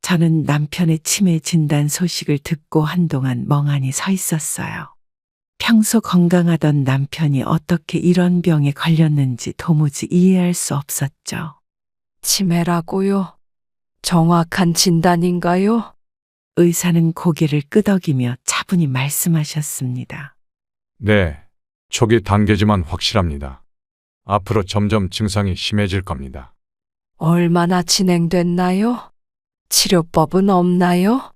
저는 남편의 치매 진단 소식을 듣고 한동안 멍하니 서 있었어요. 평소 건강하던 남편이 어떻게 이런 병에 걸렸는지 도무지 이해할 수 없었죠. 치매라고요? 정확한 진단인가요? 의사는 고개를 끄덕이며 차분히 말씀하셨습니다. 네, 초기 단계지만 확실합니다. 앞으로 점점 증상이 심해질 겁니다. 얼마나 진행됐나요? 치료법은 없나요?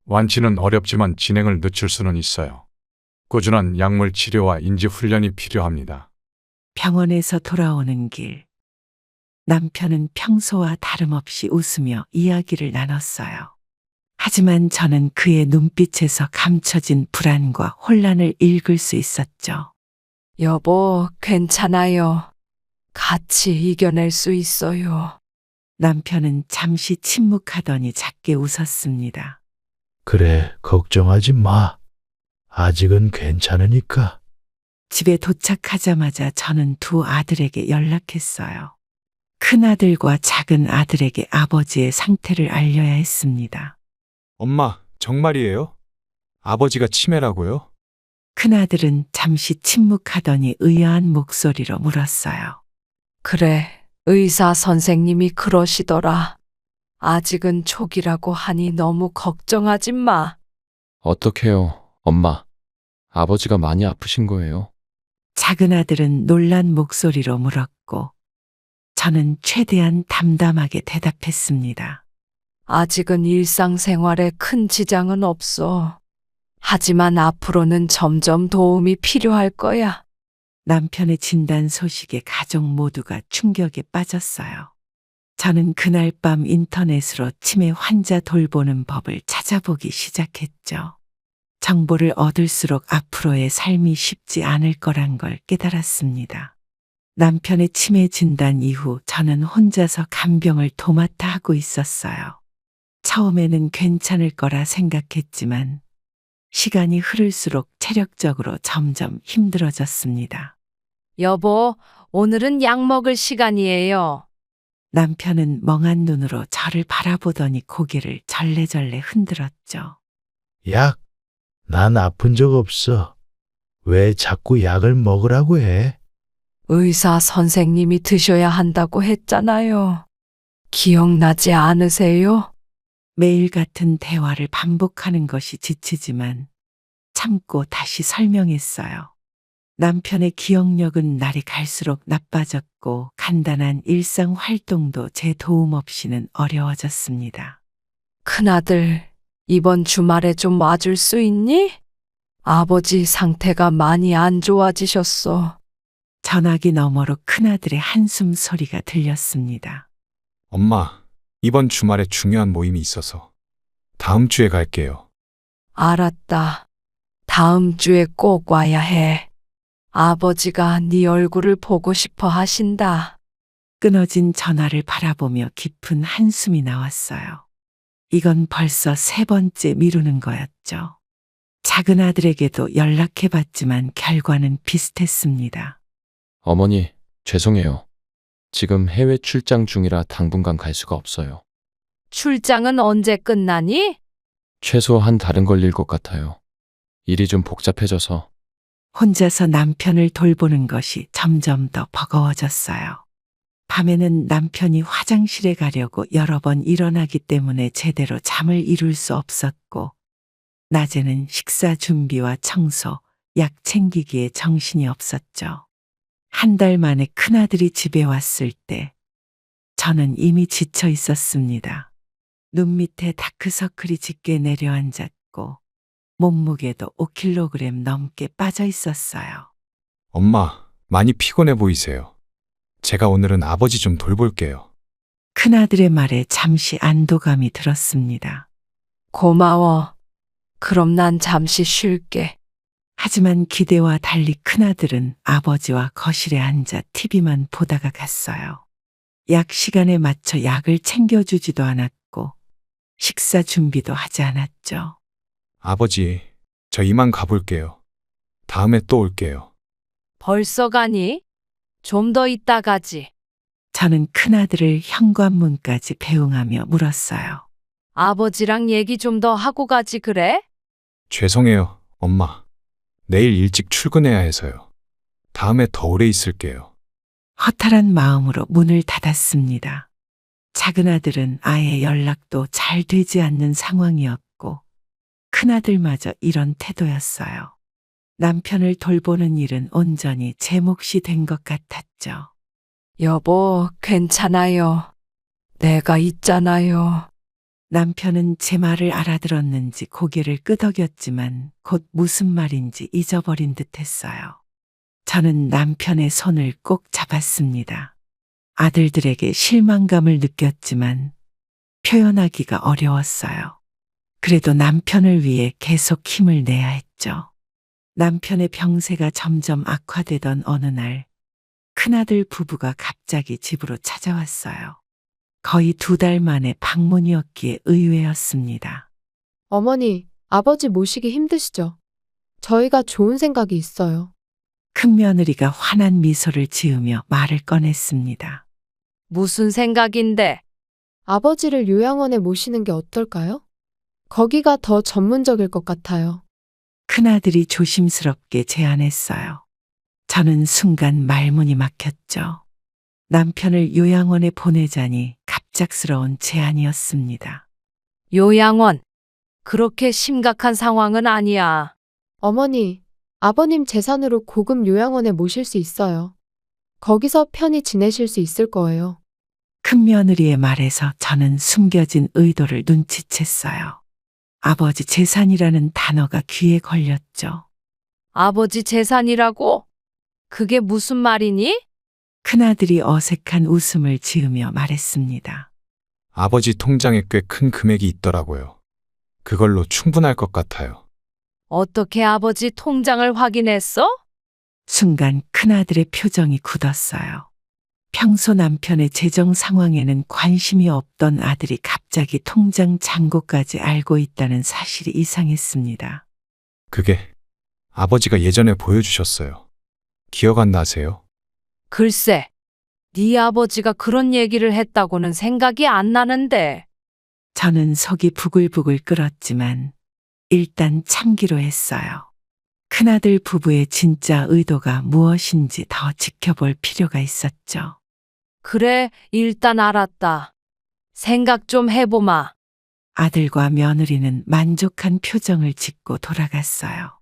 완치는 어렵지만 진행을 늦출 수는 있어요. 꾸준한 약물 치료와 인지 훈련이 필요합니다. 병원에서 돌아오는 길. 남편은 평소와 다름없이 웃으며 이야기를 나눴어요. 하지만 저는 그의 눈빛에서 감춰진 불안과 혼란을 읽을 수 있었죠. 여보, 괜찮아요. 같이 이겨낼 수 있어요. 남편은 잠시 침묵하더니 작게 웃었습니다. 그래, 걱정하지 마. 아직은 괜찮으니까. 집에 도착하자마자 저는 두 아들에게 연락했어요. 큰아들과 작은 아들에게 아버지의 상태를 알려야 했습니다. 엄마, 정말이에요? 아버지가 치매라고요? 큰아들은 잠시 침묵하더니 의아한 목소리로 물었어요. 그래, 의사 선생님이 그러시더라. 아직은 초기라고 하니 너무 걱정하지 마. 어떡해요, 엄마. 아버지가 많이 아프신 거예요? 작은 아들은 놀란 목소리로 물었고 저는 최대한 담담하게 대답했습니다. 아직은 일상생활에 큰 지장은 없어. 하지만 앞으로는 점점 도움이 필요할 거야. 남편의 진단 소식에 가족 모두가 충격에 빠졌어요. 저는 그날 밤 인터넷으로 치매 환자 돌보는 법을 찾아보기 시작했죠. 정보를 얻을수록 앞으로의 삶이 쉽지 않을 거란 걸 깨달았습니다. 남편의 치매 진단 이후 저는 혼자서 간병을 도맡아 하고 있었어요. 처음에는 괜찮을 거라 생각했지만 시간이 흐를수록 체력적으로 점점 힘들어졌습니다. 여보, 오늘은 약 먹을 시간이에요. 남편은 멍한 눈으로 저를 바라보더니 고개를 절레절레 흔들었죠. 약? 난 아픈 적 없어. 왜 자꾸 약을 먹으라고 해? 의사 선생님이 드셔야 한다고 했잖아요. 기억나지 않으세요? 매일 같은 대화를 반복하는 것이 지치지만 참고 다시 설명했어요. 남편의 기억력은 날이 갈수록 나빠졌고 간단한 일상 활동도 제 도움 없이는 어려워졌습니다. 큰아들, 이번 주말에 좀 와줄 수 있니? 아버지 상태가 많이 안 좋아지셨어. 전화기 너머로 큰아들의 한숨 소리가 들렸습니다. 엄마, 이번 주말에 중요한 모임이 있어서 다음 주에 갈게요. 알았다. 다음 주에 꼭 와야 해. 아버지가 네 얼굴을 보고 싶어 하신다. 끊어진 전화를 바라보며 깊은 한숨이 나왔어요. 이건 벌써 세 번째 미루는 거였죠. 작은 아들에게도 연락해봤지만 결과는 비슷했습니다. 어머니, 죄송해요. 지금 해외 출장 중이라 당분간 갈 수가 없어요. 출장은 언제 끝나니? 최소 한 달은 걸릴 것 같아요. 일이 좀 복잡해져서. 혼자서 남편을 돌보는 것이 점점 더 버거워졌어요. 밤에는 남편이 화장실에 가려고 여러 번 일어나기 때문에 제대로 잠을 이룰 수 없었고, 낮에는 식사 준비와 청소, 약 챙기기에 정신이 없었죠. 한 달 만에 큰아들이 집에 왔을 때 저는 이미 지쳐 있었습니다. 눈 밑에 다크서클이 짙게 내려앉았고 몸무게도 5kg 넘게 빠져 있었어요. 엄마, 많이 피곤해 보이세요. 제가 오늘은 아버지 좀 돌볼게요. 큰아들의 말에 잠시 안도감이 들었습니다. 고마워. 그럼 난 잠시 쉴게. 하지만 기대와 달리 큰아들은 아버지와 거실에 앉아 TV만 보다가 갔어요. 약 시간에 맞춰 약을 챙겨주지도 않았고 식사 준비도 하지 않았죠. 아버지, 저 이만 가볼게요. 다음에 또 올게요. 벌써 가니? 좀 더 있다 가지. 저는 큰아들을 현관문까지 배웅하며 물었어요. 아버지랑 얘기 좀 더 하고 가지 그래? 죄송해요, 엄마. 내일 일찍 출근해야 해서요. 다음에 더 오래 있을게요. 허탈한 마음으로 문을 닫았습니다. 작은 아들은 아예 연락도 잘 되지 않는 상황이었고, 큰아들마저 이런 태도였어요. 남편을 돌보는 일은 온전히 제 몫이 된 것 같았죠. 여보, 괜찮아요. 내가 있잖아요. 남편은 제 말을 알아들었는지 고개를 끄덕였지만 곧 무슨 말인지 잊어버린 듯 했어요. 저는 남편의 손을 꼭 잡았습니다. 아들들에게 실망감을 느꼈지만 표현하기가 어려웠어요. 그래도 남편을 위해 계속 힘을 내야 했죠. 남편의 병세가 점점 악화되던 어느 날, 큰아들 부부가 갑자기 집으로 찾아왔어요. 거의 2달 만에 방문이었기에 의외였습니다. 어머니, 아버지 모시기 힘드시죠? 저희가 좋은 생각이 있어요. 큰며느리가 환한 미소를 지으며 말을 꺼냈습니다. 무슨 생각인데? 아버지를 요양원에 모시는 게 어떨까요? 거기가 더 전문적일 것 같아요. 큰아들이 조심스럽게 제안했어요. 저는 순간 말문이 막혔죠. 남편을 요양원에 보내자니 갑작스러운 제안이었습니다. 요양원. 그렇게 심각한 상황은 아니야. 어머니, 아버님 재산으로 고급 요양원에 모실 수 있어요. 거기서 편히 지내실 수 있을 거예요. 큰며느리의 말에서 저는 숨겨진 의도를 눈치챘어요. 아버지 재산이라는 단어가 귀에 걸렸죠. 아버지 재산이라고? 그게 무슨 말이니? 큰아들이 어색한 웃음을 지으며 말했습니다. 아버지 통장에 꽤 큰 금액이 있더라고요. 그걸로 충분할 것 같아요. 어떻게 아버지 통장을 확인했어? 순간 큰아들의 표정이 굳었어요. 평소 남편의 재정 상황에는 관심이 없던 아들이 갑자기 통장 잔고까지 알고 있다는 사실이 이상했습니다. 그게 아버지가 예전에 보여주셨어요. 기억 안 나세요? 글쎄, 네 아버지가 그런 얘기를 했다고는 생각이 안 나는데. 저는 속이 부글부글 끓었지만 일단 참기로 했어요. 큰아들 부부의 진짜 의도가 무엇인지 더 지켜볼 필요가 있었죠. 그래, 일단 알았다. 생각 좀 해보마. 아들과 며느리는 만족한 표정을 짓고 돌아갔어요.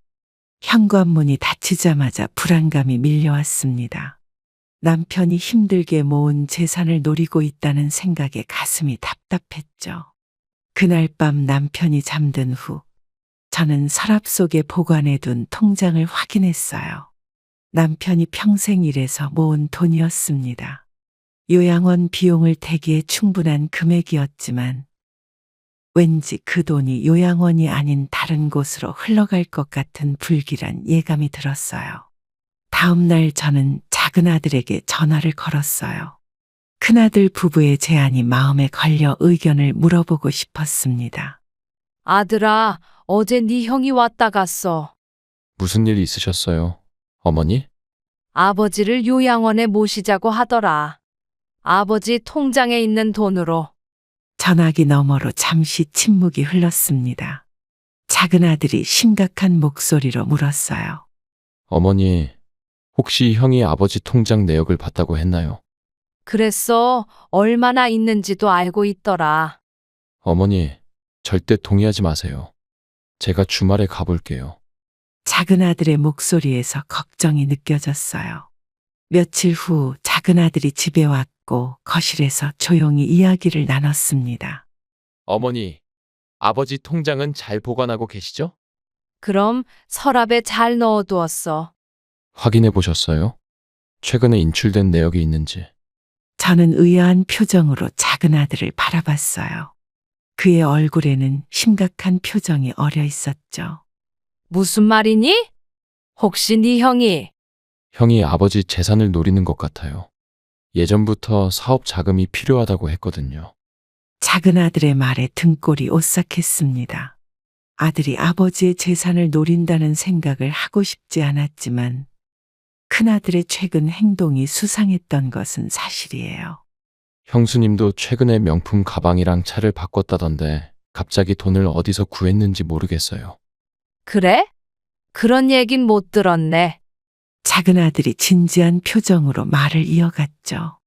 현관문이 닫히자마자 불안감이 밀려왔습니다. 남편이 힘들게 모은 재산을 노리고 있다는 생각에 가슴이 답답했죠. 그날 밤 남편이 잠든 후 저는 서랍 속에 보관해둔 통장을 확인했어요. 남편이 평생 일해서 모은 돈이었습니다. 요양원 비용을 대기에 충분한 금액이었지만 왠지 그 돈이 요양원이 아닌 다른 곳으로 흘러갈 것 같은 불길한 예감이 들었어요. 다음 날 저는 작은 아들에게 전화를 걸었어요. 큰아들 부부의 제안이 마음에 걸려 의견을 물어보고 싶었습니다. 아들아, 어제 네 형이 왔다 갔어. 무슨 일 있으셨어요? 어머니? 아버지를 요양원에 모시자고 하더라. 아버지 통장에 있는 돈으로. 전화기 너머로 잠시 침묵이 흘렀습니다. 작은 아들이 심각한 목소리로 물었어요. 어머니, 혹시 형이 아버지 통장 내역을 봤다고 했나요? 그랬어. 얼마나 있는지도 알고 있더라. 어머니, 절대 동의하지 마세요. 제가 주말에 가볼게요. 작은 아들의 목소리에서 걱정이 느껴졌어요. 며칠 후 작은 아들이 집에 왔고 거실에서 조용히 이야기를 나눴습니다. 어머니, 아버지 통장은 잘 보관하고 계시죠? 그럼 서랍에 잘 넣어두었어. 확인해 보셨어요? 최근에 인출된 내역이 있는지. 저는 의아한 표정으로 작은 아들을 바라봤어요. 그의 얼굴에는 심각한 표정이 어려 있었죠. 무슨 말이니? 혹시 네 형이? 형이 아버지 재산을 노리는 것 같아요. 예전부터 사업 자금이 필요하다고 했거든요. 작은 아들의 말에 등골이 오싹했습니다. 아들이 아버지의 재산을 노린다는 생각을 하고 싶지 않았지만 큰아들의 최근 행동이 수상했던 것은 사실이에요. 형수님도 최근에 명품 가방이랑 차를 바꿨다던데 갑자기 돈을 어디서 구했는지 모르겠어요. 그래? 그런 얘긴 못 들었네. 작은 아들이 진지한 표정으로 말을 이어갔죠.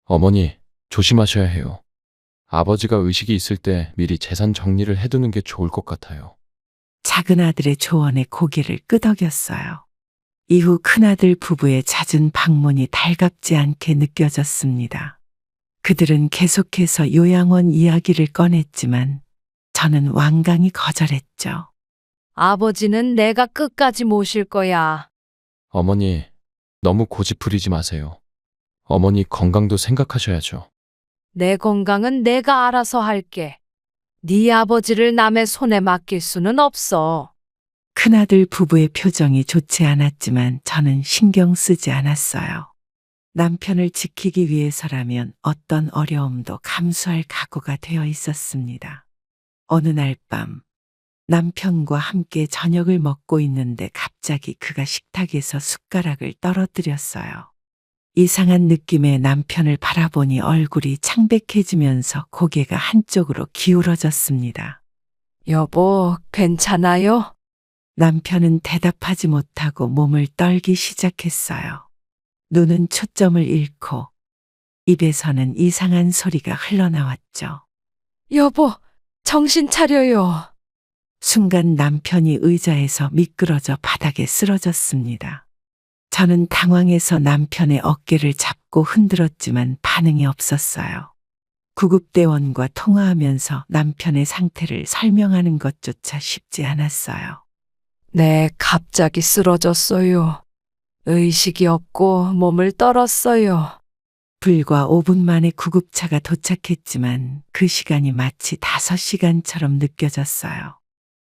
어머니, 조심하셔야 해요. 아버지가 의식이 있을 때 미리 재산 정리를 해두는 게 좋을 것 같아요. 작은 아들의 조언에 고개를 끄덕였어요. 이후 큰아들 부부의 잦은 방문이 달갑지 않게 느껴졌습니다. 그들은 계속해서 요양원 이야기를 꺼냈지만 저는 완강히 거절했죠. 아버지는 내가 끝까지 모실 거야. 어머니, 너무 고집 부리지 마세요. 어머니 건강도 생각하셔야죠. 내 건강은 내가 알아서 할게. 네 아버지를 남의 손에 맡길 수는 없어. 큰아들 부부의 표정이 좋지 않았지만 저는 신경 쓰지 않았어요. 남편을 지키기 위해서라면 어떤 어려움도 감수할 각오가 되어 있었습니다. 어느 날 밤, 남편과 함께 저녁을 먹고 있는데 갑자기 그가 식탁에서 숟가락을 떨어뜨렸어요. 이상한 느낌의 남편을 바라보니 얼굴이 창백해지면서 고개가 한쪽으로 기울어졌습니다. 여보, 괜찮아요? 남편은 대답하지 못하고 몸을 떨기 시작했어요. 눈은 초점을 잃고 입에서는 이상한 소리가 흘러나왔죠. 여보, 정신 차려요. 순간 남편이 의자에서 미끄러져 바닥에 쓰러졌습니다. 저는 당황해서 남편의 어깨를 잡고 흔들었지만 반응이 없었어요. 구급대원과 통화하면서 남편의 상태를 설명하는 것조차 쉽지 않았어요. 네, 갑자기 쓰러졌어요. 의식이 없고 몸을 떨었어요. 불과 5분 만에 구급차가 도착했지만 그 시간이 마치 5시간처럼 느껴졌어요.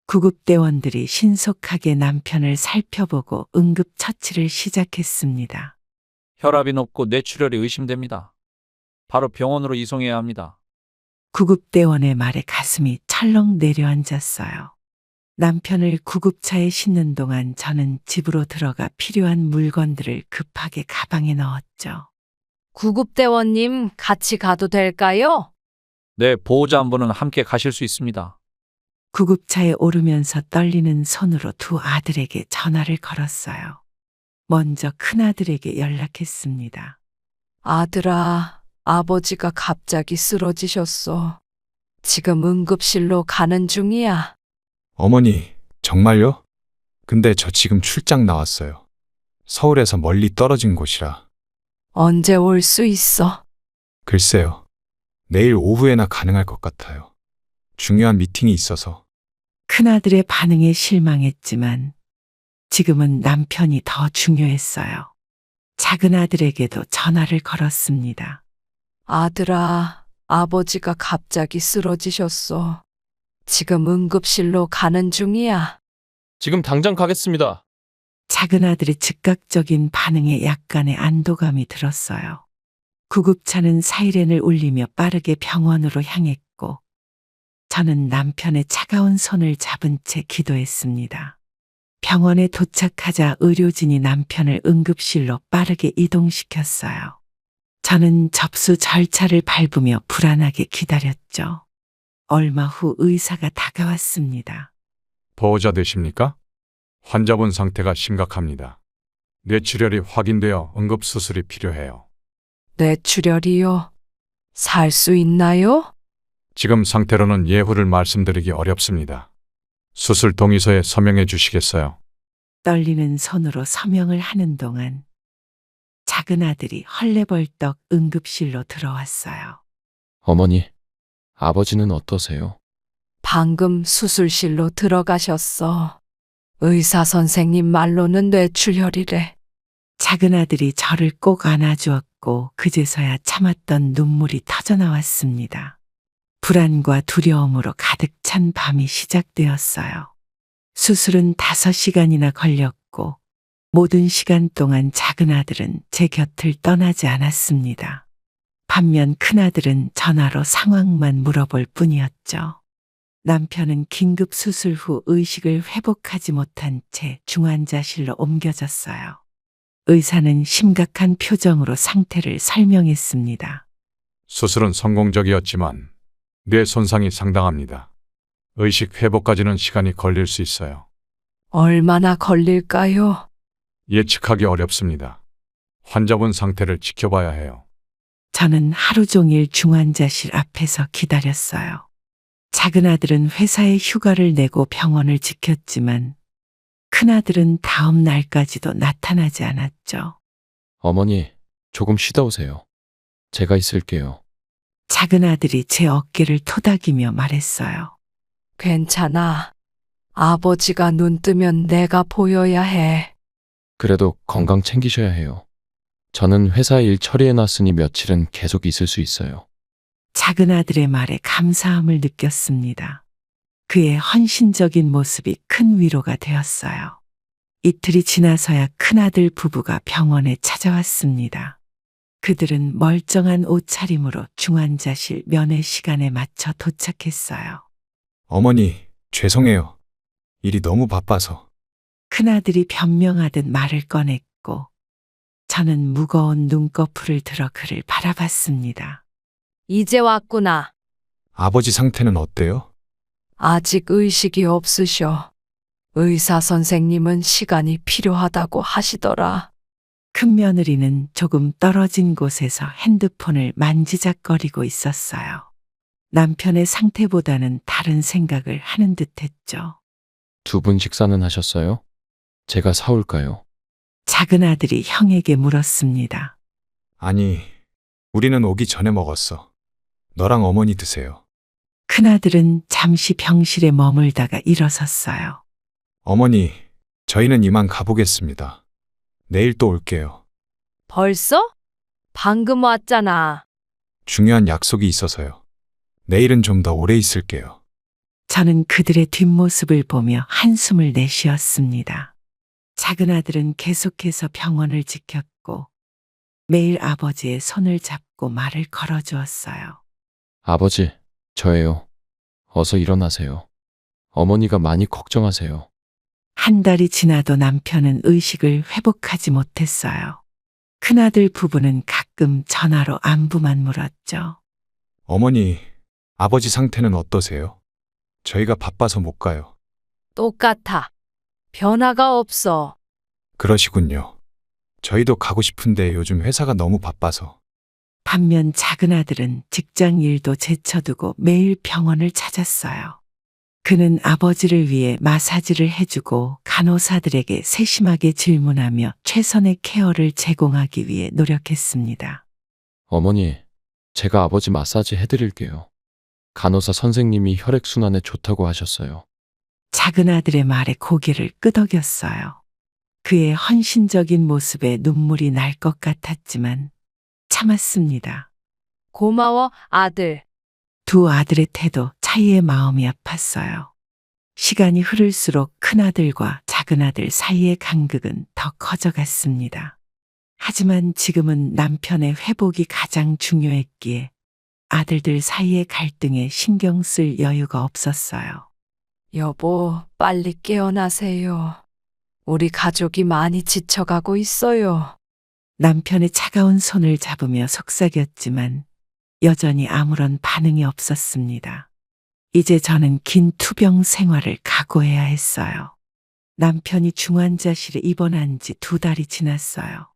구급대원들이 신속하게 남편을 살펴보고 응급처치를 시작했습니다. 혈압이 높고 뇌출혈이 의심됩니다. 바로 병원으로 이송해야 합니다. 구급대원의 말에 가슴이 철렁 내려앉았어요. 남편을 구급차에 싣는 동안 저는 집으로 들어가 필요한 물건들을 급하게 가방에 넣었죠. 구급대원님, 같이 가도 될까요? 네, 보호자 한 분은 함께 가실 수 있습니다. 구급차에 오르면서 떨리는 손으로 두 아들에게 전화를 걸었어요. 먼저 큰아들에게 연락했습니다. 아들아, 아버지가 갑자기 쓰러지셨어. 지금 응급실로 가는 중이야. 어머니, 정말요? 근데 저 지금 출장 나왔어요. 서울에서 멀리 떨어진 곳이라. 언제 올 수 있어? 글쎄요. 내일 오후에나 가능할 것 같아요. 중요한 미팅이 있어서. 큰아들의 반응에 실망했지만 지금은 남편이 더 중요했어요. 작은 아들에게도 전화를 걸었습니다. 아들아, 아버지가 갑자기 쓰러지셨어. 지금 응급실로 가는 중이야. 지금 당장 가겠습니다. 작은 아들의 즉각적인 반응에 약간의 안도감이 들었어요. 구급차는 사이렌을 울리며 빠르게 병원으로 향했고 저는 남편의 차가운 손을 잡은 채 기도했습니다. 병원에 도착하자 의료진이 남편을 응급실로 빠르게 이동시켰어요. 저는 접수 절차를 밟으며 불안하게 기다렸죠. 얼마 후 의사가 다가왔습니다. 보호자 되십니까? 환자분 상태가 심각합니다. 뇌출혈이 확인되어 응급수술이 필요해요. 뇌출혈이요? 살 수 있나요? 지금 상태로는 예후를 말씀드리기 어렵습니다. 수술 동의서에 서명해 주시겠어요? 떨리는 손으로 서명을 하는 동안 작은 아들이 헐레벌떡 응급실로 들어왔어요. 어머니, 아버지는 어떠세요? 방금 수술실로 들어가셨어. 의사 선생님 말로는 뇌출혈이래. 작은 아들이 저를 꼭 안아주었고 그제서야 참았던 눈물이 터져나왔습니다. 불안과 두려움으로 가득 찬 밤이 시작되었어요. 수술은 5시간이나 걸렸고 모든 시간 동안 작은 아들은 제 곁을 떠나지 않았습니다. 반면 큰아들은 전화로 상황만 물어볼 뿐이었죠. 남편은 긴급 수술 후 의식을 회복하지 못한 채 중환자실로 옮겨졌어요. 의사는 심각한 표정으로 상태를 설명했습니다. 수술은 성공적이었지만 뇌 손상이 상당합니다. 의식 회복까지는 시간이 걸릴 수 있어요. 얼마나 걸릴까요? 예측하기 어렵습니다. 환자분 상태를 지켜봐야 해요. 저는 하루 종일 중환자실 앞에서 기다렸어요. 작은 아들은 회사에 휴가를 내고 병원을 지켰지만 큰아들은 다음 날까지도 나타나지 않았죠. 어머니, 조금 쉬다 오세요. 제가 있을게요. 작은 아들이 제 어깨를 토닥이며 말했어요. 괜찮아. 아버지가 눈 뜨면 내가 보여야 해. 그래도 건강 챙기셔야 해요. 저는 회사 일 처리해놨으니 며칠은 계속 있을 수 있어요. 작은 아들의 말에 감사함을 느꼈습니다. 그의 헌신적인 모습이 큰 위로가 되었어요. 이틀이 지나서야 큰아들 부부가 병원에 찾아왔습니다. 그들은 멀쩡한 옷차림으로 중환자실 면회 시간에 맞춰 도착했어요. 어머니, 죄송해요. 일이 너무 바빠서. 큰아들이 변명하듯 말을 꺼냈고 저는 무거운 눈꺼풀을 들어 그를 바라봤습니다. 이제 왔구나. 아버지 상태는 어때요? 아직 의식이 없으셔. 의사 선생님은 시간이 필요하다고 하시더라. 큰 며느리는 조금 떨어진 곳에서 핸드폰을 만지작거리고 있었어요. 남편의 상태보다는 다른 생각을 하는 듯했죠. 두 분 식사는 하셨어요? 제가 사올까요? 작은 아들이 형에게 물었습니다. 아니, 우리는 오기 전에 먹었어. 너랑 어머니 드세요. 큰아들은 잠시 병실에 머물다가 일어섰어요. 어머니, 저희는 이만 가보겠습니다. 내일 또 올게요. 벌써? 방금 왔잖아. 중요한 약속이 있어서요. 내일은 좀 더 오래 있을게요. 저는 그들의 뒷모습을 보며 한숨을 내쉬었습니다. 작은 아들은 계속해서 병원을 지켰고 매일 아버지의 손을 잡고 말을 걸어주었어요. 아버지, 저예요. 어서 일어나세요. 어머니가 많이 걱정하세요. 한 달이 지나도 남편은 의식을 회복하지 못했어요. 큰아들 부부는 가끔 전화로 안부만 물었죠. 어머니, 아버지 상태는 어떠세요? 저희가 바빠서 못 가요. 똑같아. 변화가 없어. 그러시군요. 저희도 가고 싶은데 요즘 회사가 너무 바빠서. 반면 작은 아들은 직장 일도 제쳐두고 매일 병원을 찾았어요. 그는 아버지를 위해 마사지를 해주고 간호사들에게 세심하게 질문하며 최선의 케어를 제공하기 위해 노력했습니다. 어머니, 제가 아버지 마사지 해드릴게요. 간호사 선생님이 혈액순환에 좋다고 하셨어요. 작은 아들의 말에 고개를 끄덕였어요. 그의 헌신적인 모습에 눈물이 날 것 같았지만 참았습니다. 고마워, 아들. 두 아들의 태도 차이에 마음이 아팠어요. 시간이 흐를수록 큰아들과 작은아들 사이의 간극은 더 커져갔습니다. 하지만 지금은 남편의 회복이 가장 중요했기에 아들들 사이의 갈등에 신경 쓸 여유가 없었어요. 여보, 빨리 깨어나세요. 우리 가족이 많이 지쳐가고 있어요. 남편의 차가운 손을 잡으며 속삭였지만 여전히 아무런 반응이 없었습니다. 이제 저는 긴 투병 생활을 각오해야 했어요. 남편이 중환자실에 입원한 지 2달이 지났어요.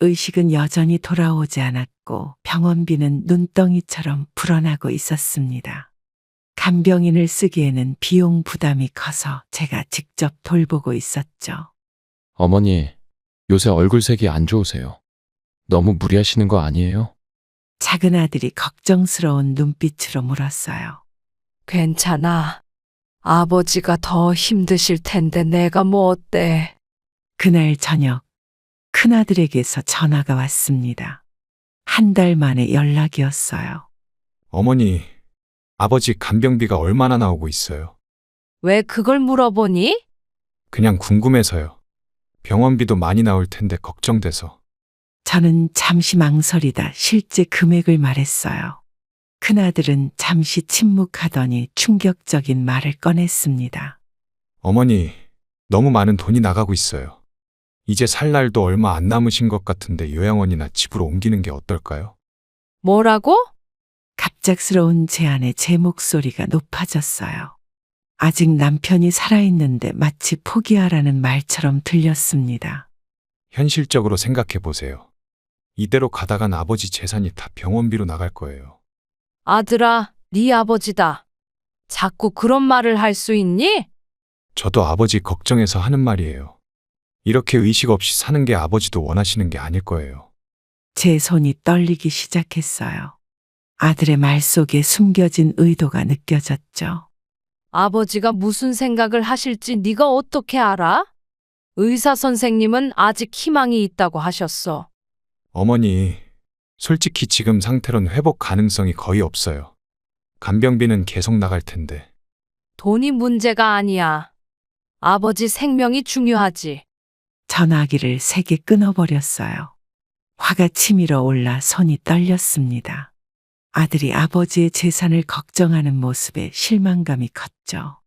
의식은 여전히 돌아오지 않았고 병원비는 눈덩이처럼 불어나고 있었습니다. 간병인을 쓰기에는 비용 부담이 커서 제가 직접 돌보고 있었죠. 어머니, 요새 얼굴색이 안 좋으세요. 너무 무리하시는 거 아니에요? 작은 아들이 걱정스러운 눈빛으로 물었어요. 괜찮아. 아버지가 더 힘드실 텐데 내가 뭐 어때? 그날 저녁 큰아들에게서 전화가 왔습니다. 1달 만에 연락이었어요. 어머니, 아버지 간병비가 얼마나 나오고 있어요? 왜 그걸 물어보니? 그냥 궁금해서요. 병원비도 많이 나올 텐데 걱정돼서. 저는 잠시 망설이다 실제 금액을 말했어요. 큰아들은 잠시 침묵하더니 충격적인 말을 꺼냈습니다. 어머니, 너무 많은 돈이 나가고 있어요. 이제 살 날도 얼마 안 남으신 것 같은데 요양원이나 집으로 옮기는 게 어떨까요? 뭐라고? 갑작스러운 제안에 제 목소리가 높아졌어요. 아직 남편이 살아있는데 마치 포기하라는 말처럼 들렸습니다. 현실적으로 생각해 보세요. 이대로 가다간 아버지 재산이 다 병원비로 나갈 거예요. 아들아, 네 아버지다. 자꾸 그런 말을 할 수 있니? 저도 아버지 걱정해서 하는 말이에요. 이렇게 의식 없이 사는 게 아버지도 원하시는 게 아닐 거예요. 제 손이 떨리기 시작했어요. 아들의 말 속에 숨겨진 의도가 느껴졌죠. 아버지가 무슨 생각을 하실지 네가 어떻게 알아? 의사 선생님은 아직 희망이 있다고 하셨어. 어머니, 솔직히 지금 상태론 회복 가능성이 거의 없어요. 간병비는 계속 나갈 텐데. 돈이 문제가 아니야. 아버지 생명이 중요하지. 전화기를 3개 끊어버렸어요. 화가 치밀어 올라 손이 떨렸습니다. 아들이 아버지의 재산을 걱정하는 모습에 실망감이 컸죠.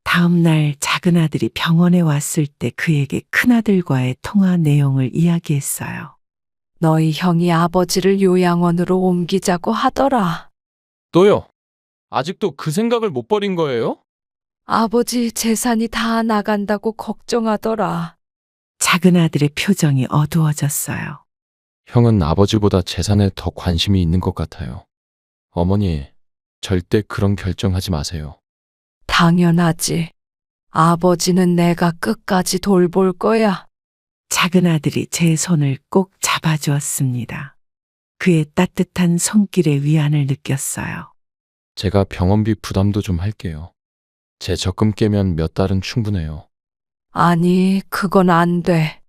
다음 날 작은 아들이 병원에 왔을 때 그에게 큰아들과의 통화 내용을 이야기했어요. 너희 형이 아버지를 요양원으로 옮기자고 하더라. 또요? 아직도 그 생각을 못 버린 거예요? 아버지 재산이 다 나간다고 걱정하더라. 작은 아들의 표정이 어두워졌어요. 형은 아버지보다 재산에 더 관심이 있는 것 같아요. 어머니, 절대 그런 결정하지 마세요. 당연하지. 아버지는 내가 끝까지 돌볼 거야. 작은 아들이 제 손을 꼭 잡아주었습니다. 그의 따뜻한 손길에 위안을 느꼈어요. 제가 병원비 부담도 좀 할게요. 제 적금 깨면 몇 달은 충분해요. 아니, 그건 안 돼.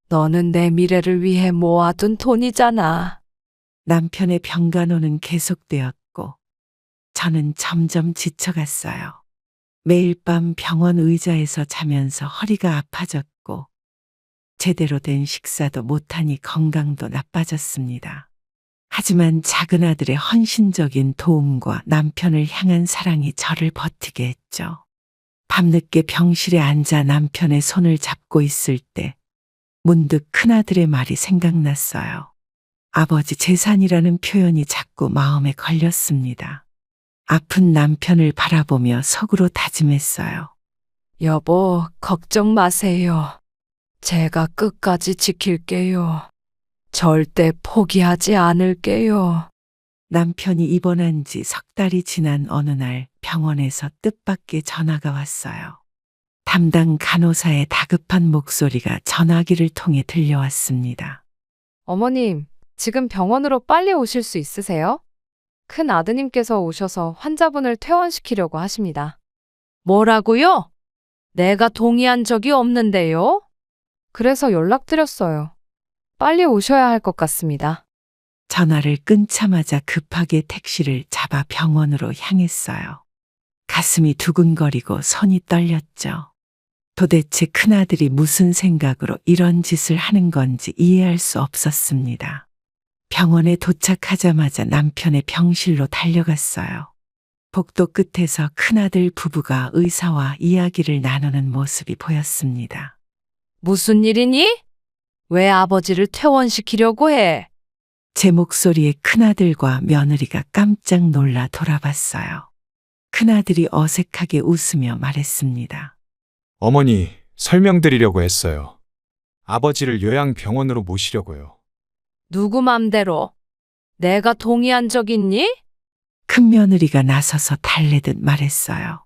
너는 내 미래를 위해 모아둔 돈이잖아. 남편의 병간호는 계속되었고 저는 점점 지쳐갔어요. 매일 밤 병원 의자에서 자면서 허리가 아파졌고 제대로 된 식사도 못하니 건강도 나빠졌습니다. 하지만 작은 아들의 헌신적인 도움과 남편을 향한 사랑이 저를 버티게 했죠. 밤늦게 병실에 앉아 남편의 손을 잡고 있을 때 문득 큰아들의 말이 생각났어요. 아버지 재산이라는 표현이 자꾸 마음에 걸렸습니다. 아픈 남편을 바라보며 속으로 다짐했어요. 여보, 걱정 마세요. 제가 끝까지 지킬게요. 절대 포기하지 않을게요. 남편이 입원한 지 3달이 지난 어느 날 병원에서 뜻밖의 전화가 왔어요. 담당 간호사의 다급한 목소리가 전화기를 통해 들려왔습니다. 어머님, 지금 병원으로 빨리 오실 수 있으세요? 큰 아드님께서 오셔서 환자분을 퇴원시키려고 하십니다. 뭐라고요? 내가 동의한 적이 없는데요? 그래서 연락드렸어요. 빨리 오셔야 할 것 같습니다. 전화를 끊자마자 급하게 택시를 잡아 병원으로 향했어요. 가슴이 두근거리고 손이 떨렸죠. 도대체 큰아들이 무슨 생각으로 이런 짓을 하는 건지 이해할 수 없었습니다. 병원에 도착하자마자 남편의 병실로 달려갔어요. 복도 끝에서 큰아들 부부가 의사와 이야기를 나누는 모습이 보였습니다. 무슨 일이니? 왜 아버지를 퇴원시키려고 해? 제 목소리에 큰아들과 며느리가 깜짝 놀라 돌아봤어요. 큰아들이 어색하게 웃으며 말했습니다. 어머니, 설명드리려고 했어요. 아버지를 요양병원으로 모시려고요. 누구 맘대로? 내가 동의한 적 있니? 큰 며느리가 나서서 달래듯 말했어요.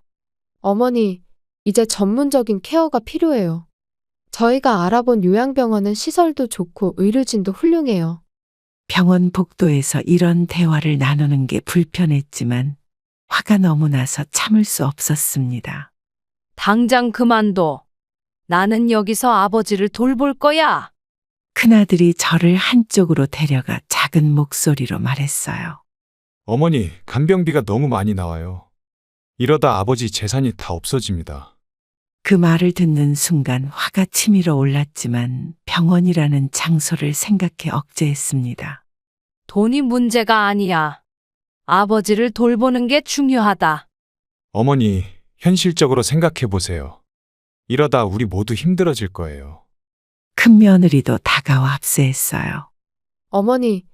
어머니, 이제 전문적인 케어가 필요해요. 저희가 알아본 요양병원은 시설도 좋고 의료진도 훌륭해요. 병원 복도에서 이런 대화를 나누는 게 불편했지만 화가 너무 나서 참을 수 없었습니다. 당장 그만둬. 나는 여기서 아버지를 돌볼 거야. 큰아들이 저를 한쪽으로 데려가 작은 목소리로 말했어요. 어머니, 간병비가 너무 많이 나와요. 이러다 아버지 재산이 다 없어집니다. 그 말을 듣는 순간 화가 치밀어 올랐지만 병원이라는 장소를 생각해 억제했습니다. 돈이 문제가 아니야. 아버지를 돌보는 게 중요하다. 어머니, 현실적으로 생각해 보세요. 이러다 우리 모두 힘들어질 거예요. 큰 며느리도 다가와 합세했어요. 어머니,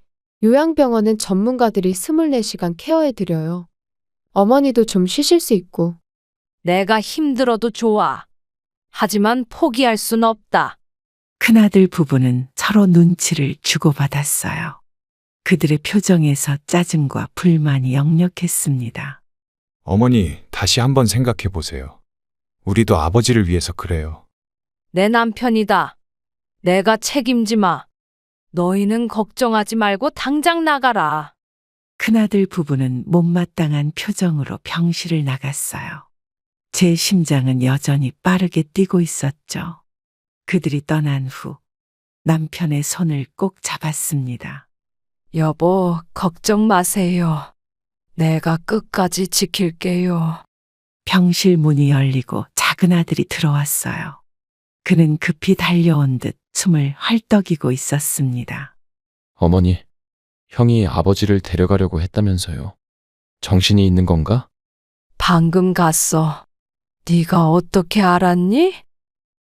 요양병원은 전문가들이 24시간 케어해드려요. 어머니도 좀 쉬실 수 있고. 내가 힘들어도 좋아. 하지만 포기할 순 없다. 큰아들 부부는 서로 눈치를 주고받았어요. 그들의 표정에서 짜증과 불만이 역력했습니다. 어머니, 다시 한번 생각해 보세요. 우리도 아버지를 위해서 그래요. 내 남편이다. 내가 책임지 마. 너희는 걱정하지 말고 당장 나가라. 큰아들 부부는 못마땅한 표정으로 병실을 나갔어요. 제 심장은 여전히 빠르게 뛰고 있었죠. 그들이 떠난 후 남편의 손을 꼭 잡았습니다. 여보, 걱정 마세요. 내가 끝까지 지킬게요. 병실 문이 열리고 작은 아들이 들어왔어요. 그는 급히 달려온 듯 숨을 헐떡이고 있었습니다. 어머니, 형이 아버지를 데려가려고 했다면서요. 정신이 있는 건가? 방금 갔어. 네가 어떻게 알았니?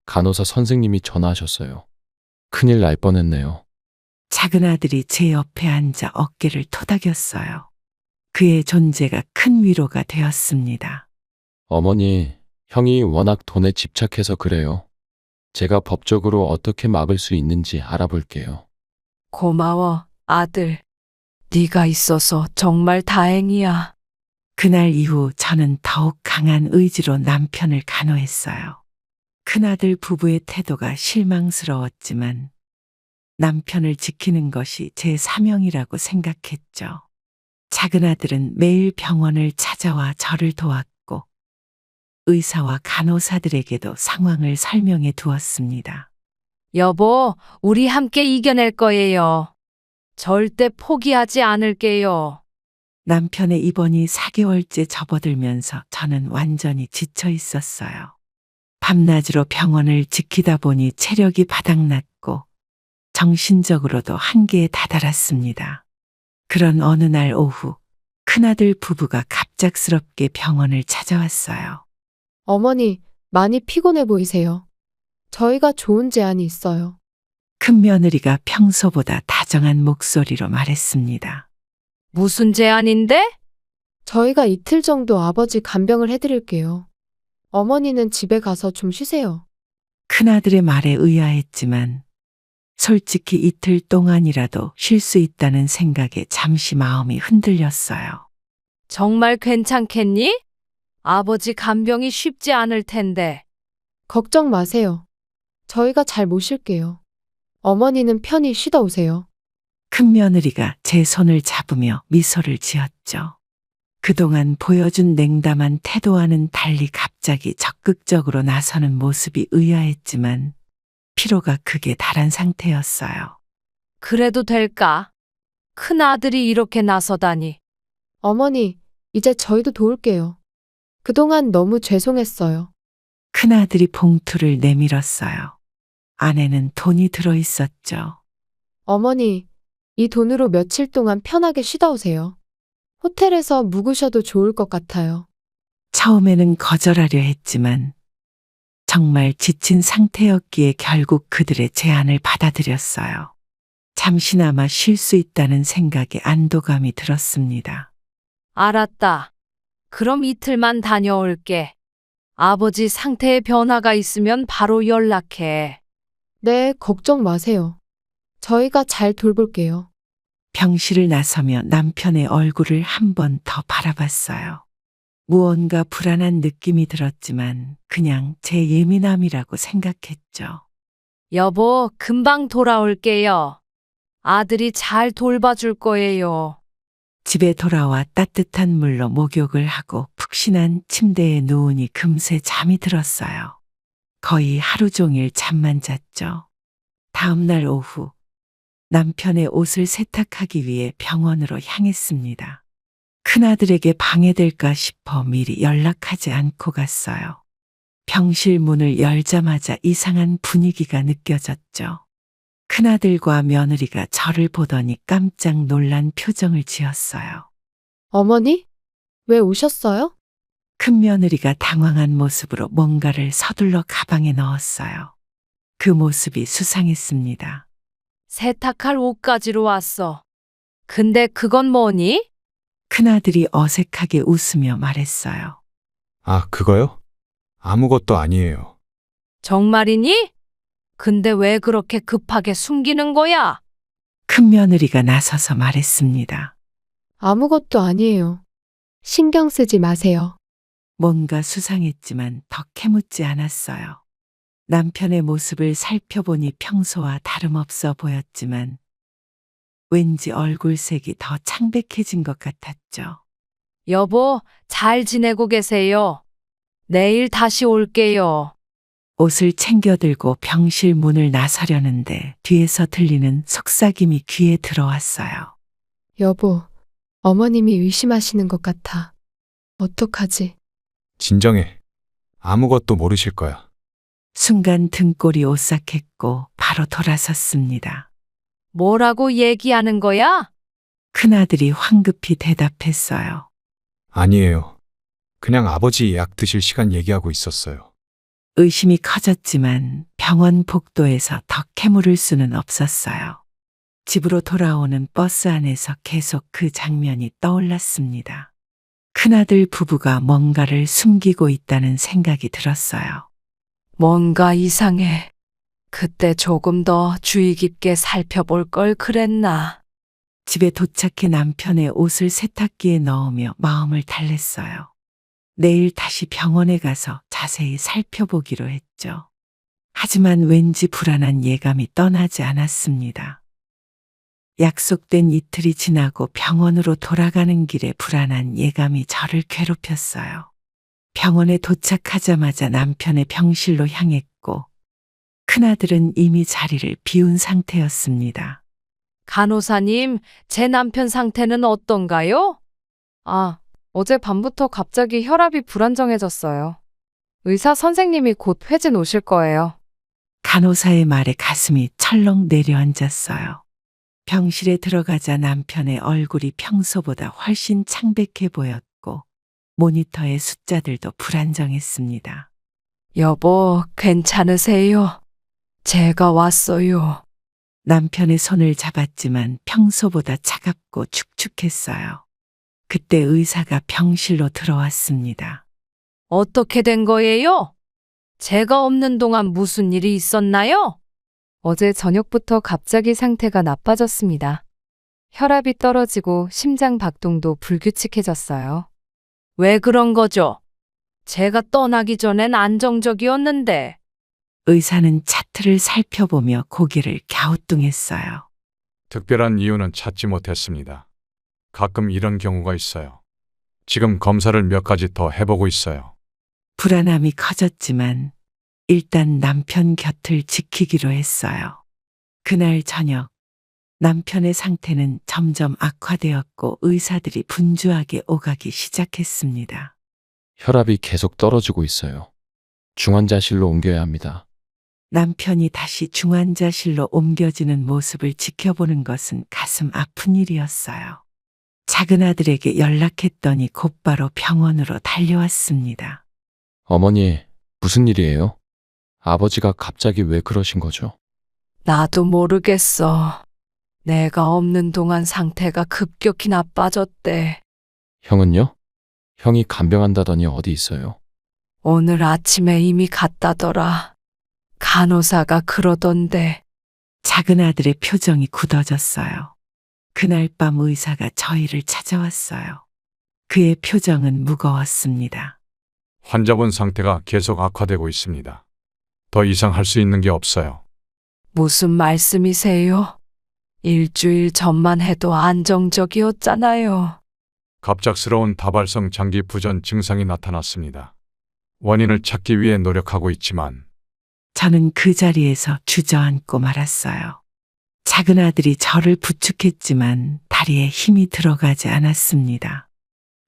간호사 선생님이 전화하셨어요. 큰일 날 뻔했네요. 작은 아들이 제 옆에 앉아 어깨를 토닥였어요. 그의 존재가 큰 위로가 되었습니다. 어머니, 형이 워낙 돈에 집착해서 그래요. 제가 법적으로 어떻게 막을 수 있는지 알아볼게요. 고마워, 아들. 네가 있어서 정말 다행이야. 그날 이후 저는 더욱 강한 의지로 남편을 간호했어요. 큰아들 부부의 태도가 실망스러웠지만 남편을 지키는 것이 제 사명이라고 생각했죠. 작은 아들은 매일 병원을 찾아와 저를 도왔고 의사와 간호사들에게도 상황을 설명해 두었습니다. 여보, 우리 함께 이겨낼 거예요. 절대 포기하지 않을게요. 남편의 입원이 4개월째 접어들면서 저는 완전히 지쳐 있었어요. 밤낮으로 병원을 지키다 보니 체력이 바닥났고 정신적으로도 한계에 다다랐습니다. 그런 어느 날 오후 큰아들 부부가 갑작스럽게 병원을 찾아왔어요. 어머니, 많이 피곤해 보이세요. 저희가 좋은 제안이 있어요. 큰 며느리가 평소보다 다정한 목소리로 말했습니다. 무슨 제안인데? 저희가 이틀 정도 아버지 간병을 해드릴게요. 어머니는 집에 가서 좀 쉬세요. 큰아들의 말에 의아했지만 솔직히 이틀 동안이라도 쉴 수 있다는 생각에 잠시 마음이 흔들렸어요. 정말 괜찮겠니? 아버지 간병이 쉽지 않을 텐데. 걱정 마세요. 저희가 잘 모실게요. 어머니는 편히 쉬다 오세요. 큰 며느리가 제 손을 잡으며 미소를 지었죠. 그동안 보여준 냉담한 태도와는 달리 갑자기 적극적으로 나서는 모습이 의아했지만 피로가 극에 달한 상태였어요. 그래도 될까? 큰 아들이 이렇게 나서다니. 어머니, 이제 저희도 도울게요. 그동안 너무 죄송했어요. 큰아들이 봉투를 내밀었어요. 안에는 돈이 들어 있었죠. 어머니, 이 돈으로 며칠 동안 편하게 쉬다 오세요. 호텔에서 묵으셔도 좋을 것 같아요. 처음에는 거절하려 했지만 정말 지친 상태였기에 결국 그들의 제안을 받아들였어요. 잠시나마 쉴 수 있다는 생각에 안도감이 들었습니다. 알았다. 그럼 이틀만 다녀올게. 아버지 상태에 변화가 있으면 바로 연락해. 네, 걱정 마세요. 저희가 잘 돌볼게요. 병실을 나서며 남편의 얼굴을 한 번 더 바라봤어요. 무언가 불안한 느낌이 들었지만 그냥 제 예민함이라고 생각했죠. 여보, 금방 돌아올게요. 아들이 잘 돌봐줄 거예요. 집에 돌아와 따뜻한 물로 목욕을 하고 푹신한 침대에 누우니 금세 잠이 들었어요. 거의 하루 종일 잠만 잤죠. 다음 날 오후 남편의 옷을 세탁하기 위해 병원으로 향했습니다. 큰아들에게 방해될까 싶어 미리 연락하지 않고 갔어요. 병실 문을 열자마자 이상한 분위기가 느껴졌죠. 큰아들과 며느리가 저를 보더니 깜짝 놀란 표정을 지었어요. 어머니? 왜 오셨어요? 큰 며느리가 당황한 모습으로 뭔가를 서둘러 가방에 넣었어요. 그 모습이 수상했습니다. 세탁할 옷 가지러 왔어. 근데 그건 뭐니? 큰아들이 어색하게 웃으며 말했어요. 아, 그거요? 아무것도 아니에요. 정말이니? 근데 왜 그렇게 급하게 숨기는 거야? 큰 며느리가 나서서 말했습니다. 아무것도 아니에요. 신경 쓰지 마세요. 뭔가 수상했지만 더 캐묻지 않았어요. 남편의 모습을 살펴보니 평소와 다름없어 보였지만 왠지 얼굴색이 더 창백해진 것 같았죠. 여보, 잘 지내고 계세요. 내일 다시 올게요. 옷을 챙겨들고 병실 문을 나서려는데 뒤에서 들리는 속삭임이 귀에 들어왔어요. 여보, 어머님이 의심하시는 것 같아. 어떡하지? 진정해. 아무것도 모르실 거야. 순간 등골이 오싹했고 바로 돌아섰습니다. 뭐라고 얘기하는 거야? 큰아들이 황급히 대답했어요. 아니에요. 그냥 아버지 약 드실 시간 얘기하고 있었어요. 의심이 커졌지만 병원 복도에서 더 캐물을 수는 없었어요. 집으로 돌아오는 버스 안에서 계속 그 장면이 떠올랐습니다. 큰아들 부부가 뭔가를 숨기고 있다는 생각이 들었어요. 뭔가 이상해. 그때 조금 더 주의 깊게 살펴볼 걸 그랬나? 집에 도착해 남편의 옷을 세탁기에 넣으며 마음을 달랬어요. 내일 다시 병원에 가서 자세히 살펴보기로 했죠. 하지만 왠지 불안한 예감이 떠나지 않았습니다. 약속된 이틀이 지나고 병원으로 돌아가는 길에 불안한 예감이 저를 괴롭혔어요. 병원에 도착하자마자 남편의 병실로 향했고 큰아들은 이미 자리를 비운 상태였습니다. 간호사님, 제 남편 상태는 어떤가요? 어제 밤부터 갑자기 혈압이 불안정해졌어요. 의사 선생님이 곧 회진 오실 거예요. 간호사의 말에 가슴이 철렁 내려앉았어요. 병실에 들어가자 남편의 얼굴이 평소보다 훨씬 창백해 보였고 모니터의 숫자들도 불안정했습니다. 여보, 괜찮으세요? 제가 왔어요. 남편의 손을 잡았지만 평소보다 차갑고 축축했어요. 그때 의사가 병실로 들어왔습니다. 어떻게 된 거예요? 제가 없는 동안 무슨 일이 있었나요? 어제 저녁부터 갑자기 상태가 나빠졌습니다. 혈압이 떨어지고 심장 박동도 불규칙해졌어요. 왜 그런 거죠? 제가 떠나기 전엔 안정적이었는데. 의사는 차트를 살펴보며 고개를 갸우뚱했어요. 특별한 이유는 찾지 못했습니다. 가끔 이런 경우가 있어요. 지금 검사를 몇 가지 더 해보고 있어요. 불안함이 커졌지만 일단 남편 곁을 지키기로 했어요. 그날 저녁 남편의 상태는 점점 악화되었고 의사들이 분주하게 오가기 시작했습니다. 혈압이 계속 떨어지고 있어요. 중환자실로 옮겨야 합니다. 남편이 다시 중환자실로 옮겨지는 모습을 지켜보는 것은 가슴 아픈 일이었어요. 작은 아들에게 연락했더니 곧바로 병원으로 달려왔습니다. 어머니, 무슨 일이에요? 아버지가 갑자기 왜 그러신 거죠? 나도 모르겠어. 내가 없는 동안 상태가 급격히 나빠졌대. 형은요? 형이 간병한다더니 어디 있어요? 오늘 아침에 이미 갔다더라. 간호사가 그러던데. 작은 아들의 표정이 굳어졌어요. 그날 밤 의사가 저희를 찾아왔어요. 그의 표정은 무거웠습니다. 환자분 상태가 계속 악화되고 있습니다. 더 이상 할 수 있는 게 없어요. 무슨 말씀이세요? 일주일 전만 해도 안정적이었잖아요. 갑작스러운 다발성 장기 부전 증상이 나타났습니다. 원인을 찾기 위해 노력하고 있지만 저는 그 자리에서 주저앉고 말았어요. 작은 아들이 저를 부축했지만 다리에 힘이 들어가지 않았습니다.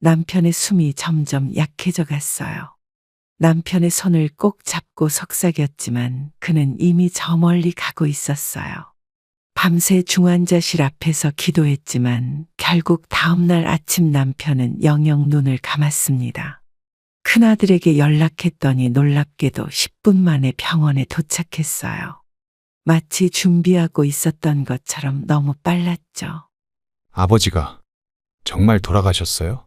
남편의 숨이 점점 약해져 갔어요. 남편의 손을 꼭 잡고 속삭였지만 그는 이미 저 멀리 가고 있었어요. 밤새 중환자실 앞에서 기도했지만 결국 다음날 아침 남편은 영영 눈을 감았습니다. 큰아들에게 연락했더니 놀랍게도 10분 만에 병원에 도착했어요. 마치 준비하고 있었던 것처럼 너무 빨랐죠. 아버지가 정말 돌아가셨어요?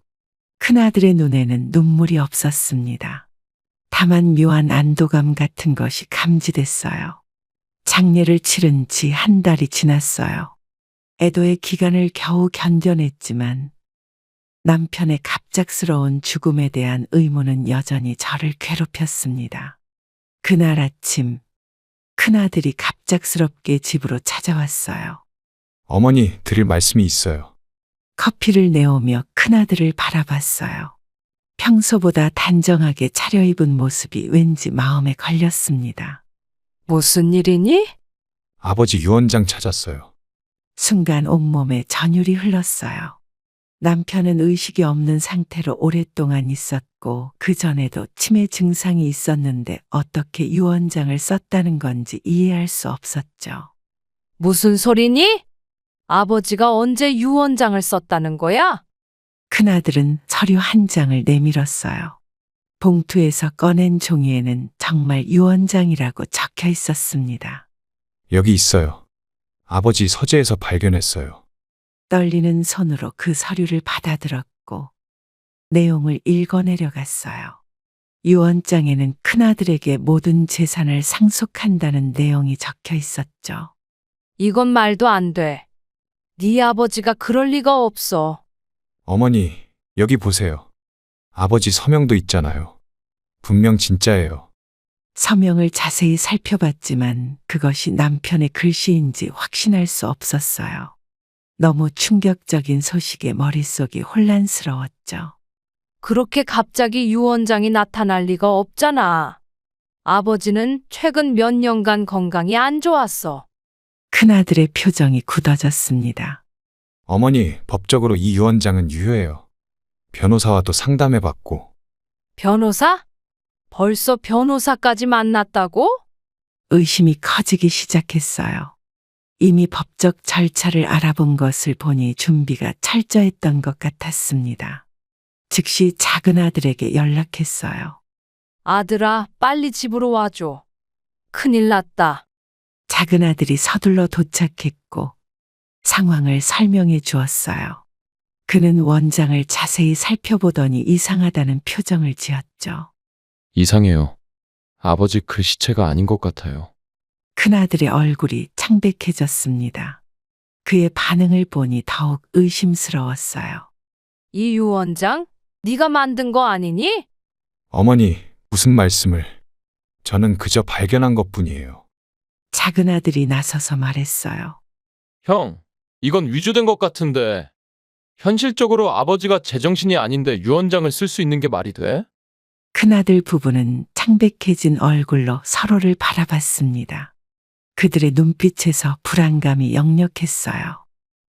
큰아들의 눈에는 눈물이 없었습니다. 다만 묘한 안도감 같은 것이 감지됐어요. 장례를 치른 지 한 달이 지났어요. 애도의 기간을 겨우 견뎌냈지만 남편의 갑작스러운 죽음에 대한 의문은 여전히 저를 괴롭혔습니다. 그날 아침 큰아들이 갑작스럽게 집으로 찾아왔어요. 어머니, 드릴 말씀이 있어요. 커피를 내오며 큰아들을 바라봤어요. 평소보다 단정하게 차려입은 모습이 왠지 마음에 걸렸습니다. 무슨 일이니? 아버지 유언장 찾았어요. 순간 온몸에 전율이 흘렀어요. 남편은 의식이 없는 상태로 오랫동안 있었고 그 전에도 치매 증상이 있었는데 어떻게 유언장을 썼다는 건지 이해할 수 없었죠. 무슨 소리니? 아버지가 언제 유언장을 썼다는 거야? 큰아들은 서류 한 장을 내밀었어요. 봉투에서 꺼낸 종이에는 정말 유언장이라고 적혀 있었습니다. 여기 있어요. 아버지 서재에서 발견했어요. 떨리는 손으로 그 서류를 받아들었고 내용을 읽어내려갔어요. 유언장에는 큰아들에게 모든 재산을 상속한다는 내용이 적혀 있었죠. 이건 말도 안 돼. 네 아버지가 그럴 리가 없어. 어머니, 여기 보세요. 아버지 서명도 있잖아요. 분명 진짜예요. 서명을 자세히 살펴봤지만 그것이 남편의 글씨인지 확신할 수 없었어요. 너무 충격적인 소식에 머릿속이 혼란스러웠죠. 그렇게 갑자기 유언장이 나타날 리가 없잖아. 아버지는 최근 몇 년간 건강이 안 좋았어. 큰아들의 표정이 굳어졌습니다. 어머니, 법적으로 이 유언장은 유효해요. 변호사와도 상담해봤고. 변호사? 벌써 변호사까지 만났다고? 의심이 커지기 시작했어요. 이미 법적 절차를 알아본 것을 보니 준비가 철저했던 것 같았습니다. 즉시 작은 아들에게 연락했어요. 아들아, 빨리 집으로 와줘. 큰일 났다. 작은 아들이 서둘러 도착했고 상황을 설명해 주었어요. 그는 원장을 자세히 살펴보더니 이상하다는 표정을 지었죠. 이상해요. 아버지 글씨체가 아닌 것 같아요. 큰아들의 얼굴이 창백해졌습니다. 그의 반응을 보니 더욱 의심스러웠어요. 이 유언장? 네가 만든 거 아니니? 어머니, 무슨 말씀을. 저는 그저 발견한 것뿐이에요. 작은 아들이 나서서 말했어요. 형, 이건 위조된 것 같은데. 현실적으로 아버지가 제정신이 아닌데 유언장을 쓸 수 있는 게 말이 돼? 큰아들 부부는 창백해진 얼굴로 서로를 바라봤습니다. 그들의 눈빛에서 불안감이 역력했어요.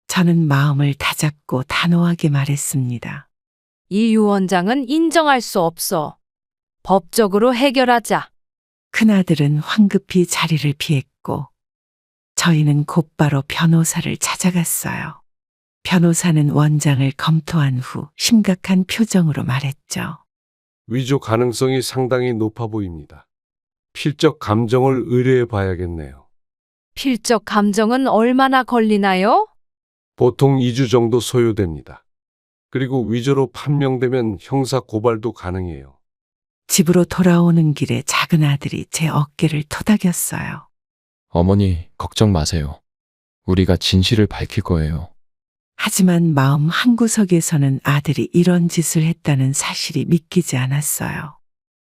저는 마음을 다잡고 단호하게 말했습니다. 이 유언장은 인정할 수 없어. 법적으로 해결하자. 큰아들은 황급히 자리를 피했고 저희는 곧바로 변호사를 찾아갔어요. 변호사는 원장을 검토한 후 심각한 표정으로 말했죠. 위조 가능성이 상당히 높아 보입니다. 필적 감정을 의뢰해 봐야겠네요. 필적 감정은 얼마나 걸리나요? 보통 2주 정도 소요됩니다. 그리고 위조로 판명되면 형사 고발도 가능해요. 집으로 돌아오는 길에 작은 아들이 제 어깨를 토닥였어요. 어머니, 걱정 마세요. 우리가 진실을 밝힐 거예요. 하지만 마음 한구석에서는 아들이 이런 짓을 했다는 사실이 믿기지 않았어요.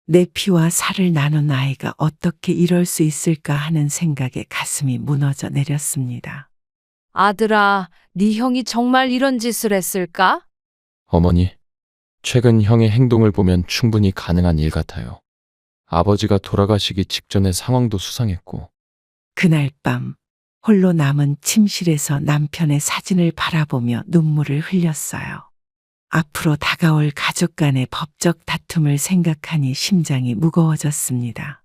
내 피와 살을 나눈 아이가 어떻게 이럴 수 있을까 하는 생각에 가슴이 무너져 내렸습니다. 아들아, 네 형이 정말 이런 짓을 했을까? 어머니, 최근 형의 행동을 보면 충분히 가능한 일 같아요. 아버지가 돌아가시기 직전의 상황도 수상했고. 그날 밤 홀로 남은 침실에서 남편의 사진을 바라보며 눈물을 흘렸어요. 앞으로 다가올 가족 간의 법적 다툼을 생각하니 심장이 무거워졌습니다.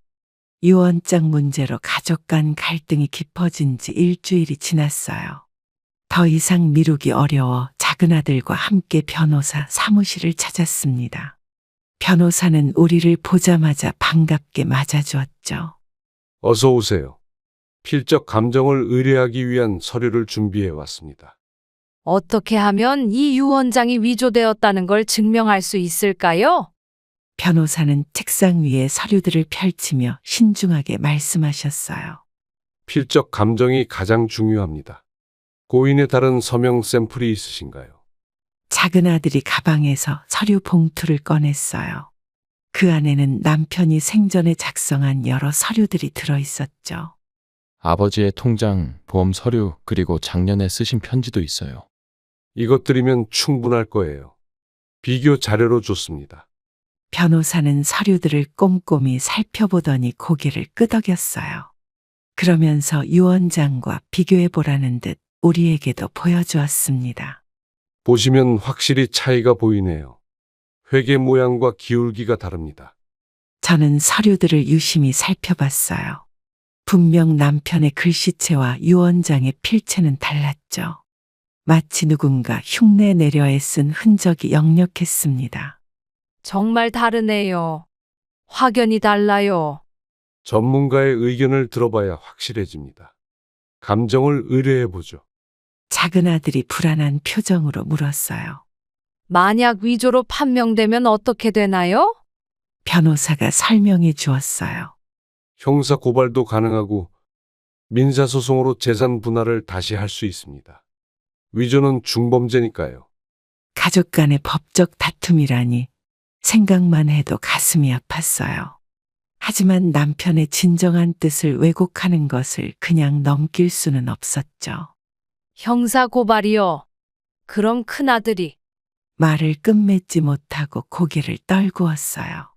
유언장 문제로 가족 간 갈등이 깊어진 지 일주일이 지났어요. 더 이상 미루기 어려워 작은 아들과 함께 변호사 사무실을 찾았습니다. 변호사는 우리를 보자마자 반갑게 맞아주었죠. 어서 오세요. 필적 감정을 의뢰하기 위한 서류를 준비해 왔습니다. 어떻게 하면 이 유언장이 위조되었다는 걸 증명할 수 있을까요? 변호사는 책상 위에 서류들을 펼치며 신중하게 말씀하셨어요. 필적 감정이 가장 중요합니다. 고인의 다른 서명 샘플이 있으신가요? 작은 아들이 가방에서 서류 봉투를 꺼냈어요. 그 안에는 남편이 생전에 작성한 여러 서류들이 들어 있었죠. 아버지의 통장, 보험 서류, 그리고 작년에 쓰신 편지도 있어요. 이것들이면 충분할 거예요. 비교 자료로 좋습니다. 변호사는 서류들을 꼼꼼히 살펴보더니 고개를 끄덕였어요. 그러면서 유언장과 비교해 보라는 듯 우리에게도 보여주었습니다. 보시면 확실히 차이가 보이네요. 회계 모양과 기울기가 다릅니다. 저는 서류들을 유심히 살펴봤어요. 분명 남편의 글씨체와 유언장의 필체는 달랐죠. 마치 누군가 흉내 내려 애쓴 흔적이 역력했습니다. 정말 다르네요. 확연히 달라요. 전문가의 의견을 들어봐야 확실해집니다. 감정을 의뢰해 보죠. 작은 아들이 불안한 표정으로 물었어요. 만약 위조로 판명되면 어떻게 되나요? 변호사가 설명해 주었어요. 형사 고발도 가능하고 민사소송으로 재산 분할을 다시 할 수 있습니다. 위조는 중범죄니까요. 가족 간의 법적 다툼이라니 생각만 해도 가슴이 아팠어요. 하지만 남편의 진정한 뜻을 왜곡하는 것을 그냥 넘길 수는 없었죠. 형사 고발이요. 그럼 큰아들이 말을 끝맺지 못하고 고개를 떨구었어요.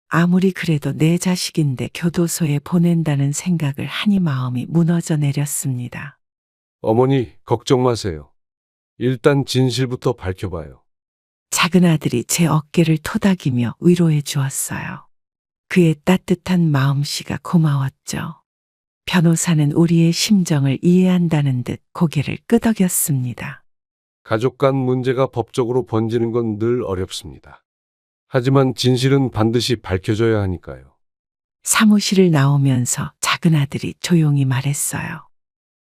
아무리 그래도 내 자식인데 교도소에 보낸다는 생각을 하니 마음이 무너져 내렸습니다. 어머니, 걱정 마세요. 일단 진실부터 밝혀봐요. 작은 아들이 제 어깨를 토닥이며 위로해 주었어요. 그의 따뜻한 마음씨가 고마웠죠. 변호사는 우리의 심정을 이해한다는 듯 고개를 끄덕였습니다. 가족 간 문제가 법적으로 번지는 건 늘 어렵습니다. 하지만 진실은 반드시 밝혀져야 하니까요. 사무실을 나오면서 작은 아들이 조용히 말했어요.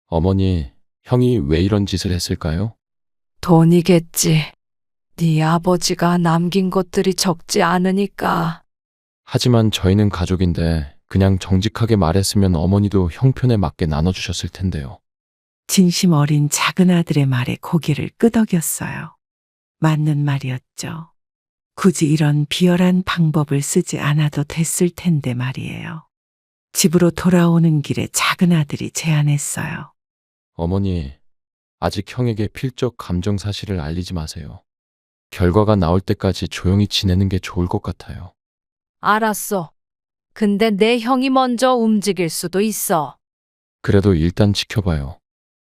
어머니, 형이 왜 이런 짓을 했을까요? 돈이겠지. 네 아버지가 남긴 것들이 적지 않으니까. 하지만 저희는 가족인데 그냥 정직하게 말했으면 어머니도 형편에 맞게 나눠주셨을 텐데요. 진심 어린 작은 아들의 말에 고개를 끄덕였어요. 맞는 말이었죠. 굳이 이런 비열한 방법을 쓰지 않아도 됐을 텐데 말이에요. 집으로 돌아오는 길에 작은 아들이 제안했어요. 어머니, 아직 형에게 필적 감정 사실을 알리지 마세요. 결과가 나올 때까지 조용히 지내는 게 좋을 것 같아요. 알았어. 근데 내 형이 먼저 움직일 수도 있어. 그래도 일단 지켜봐요.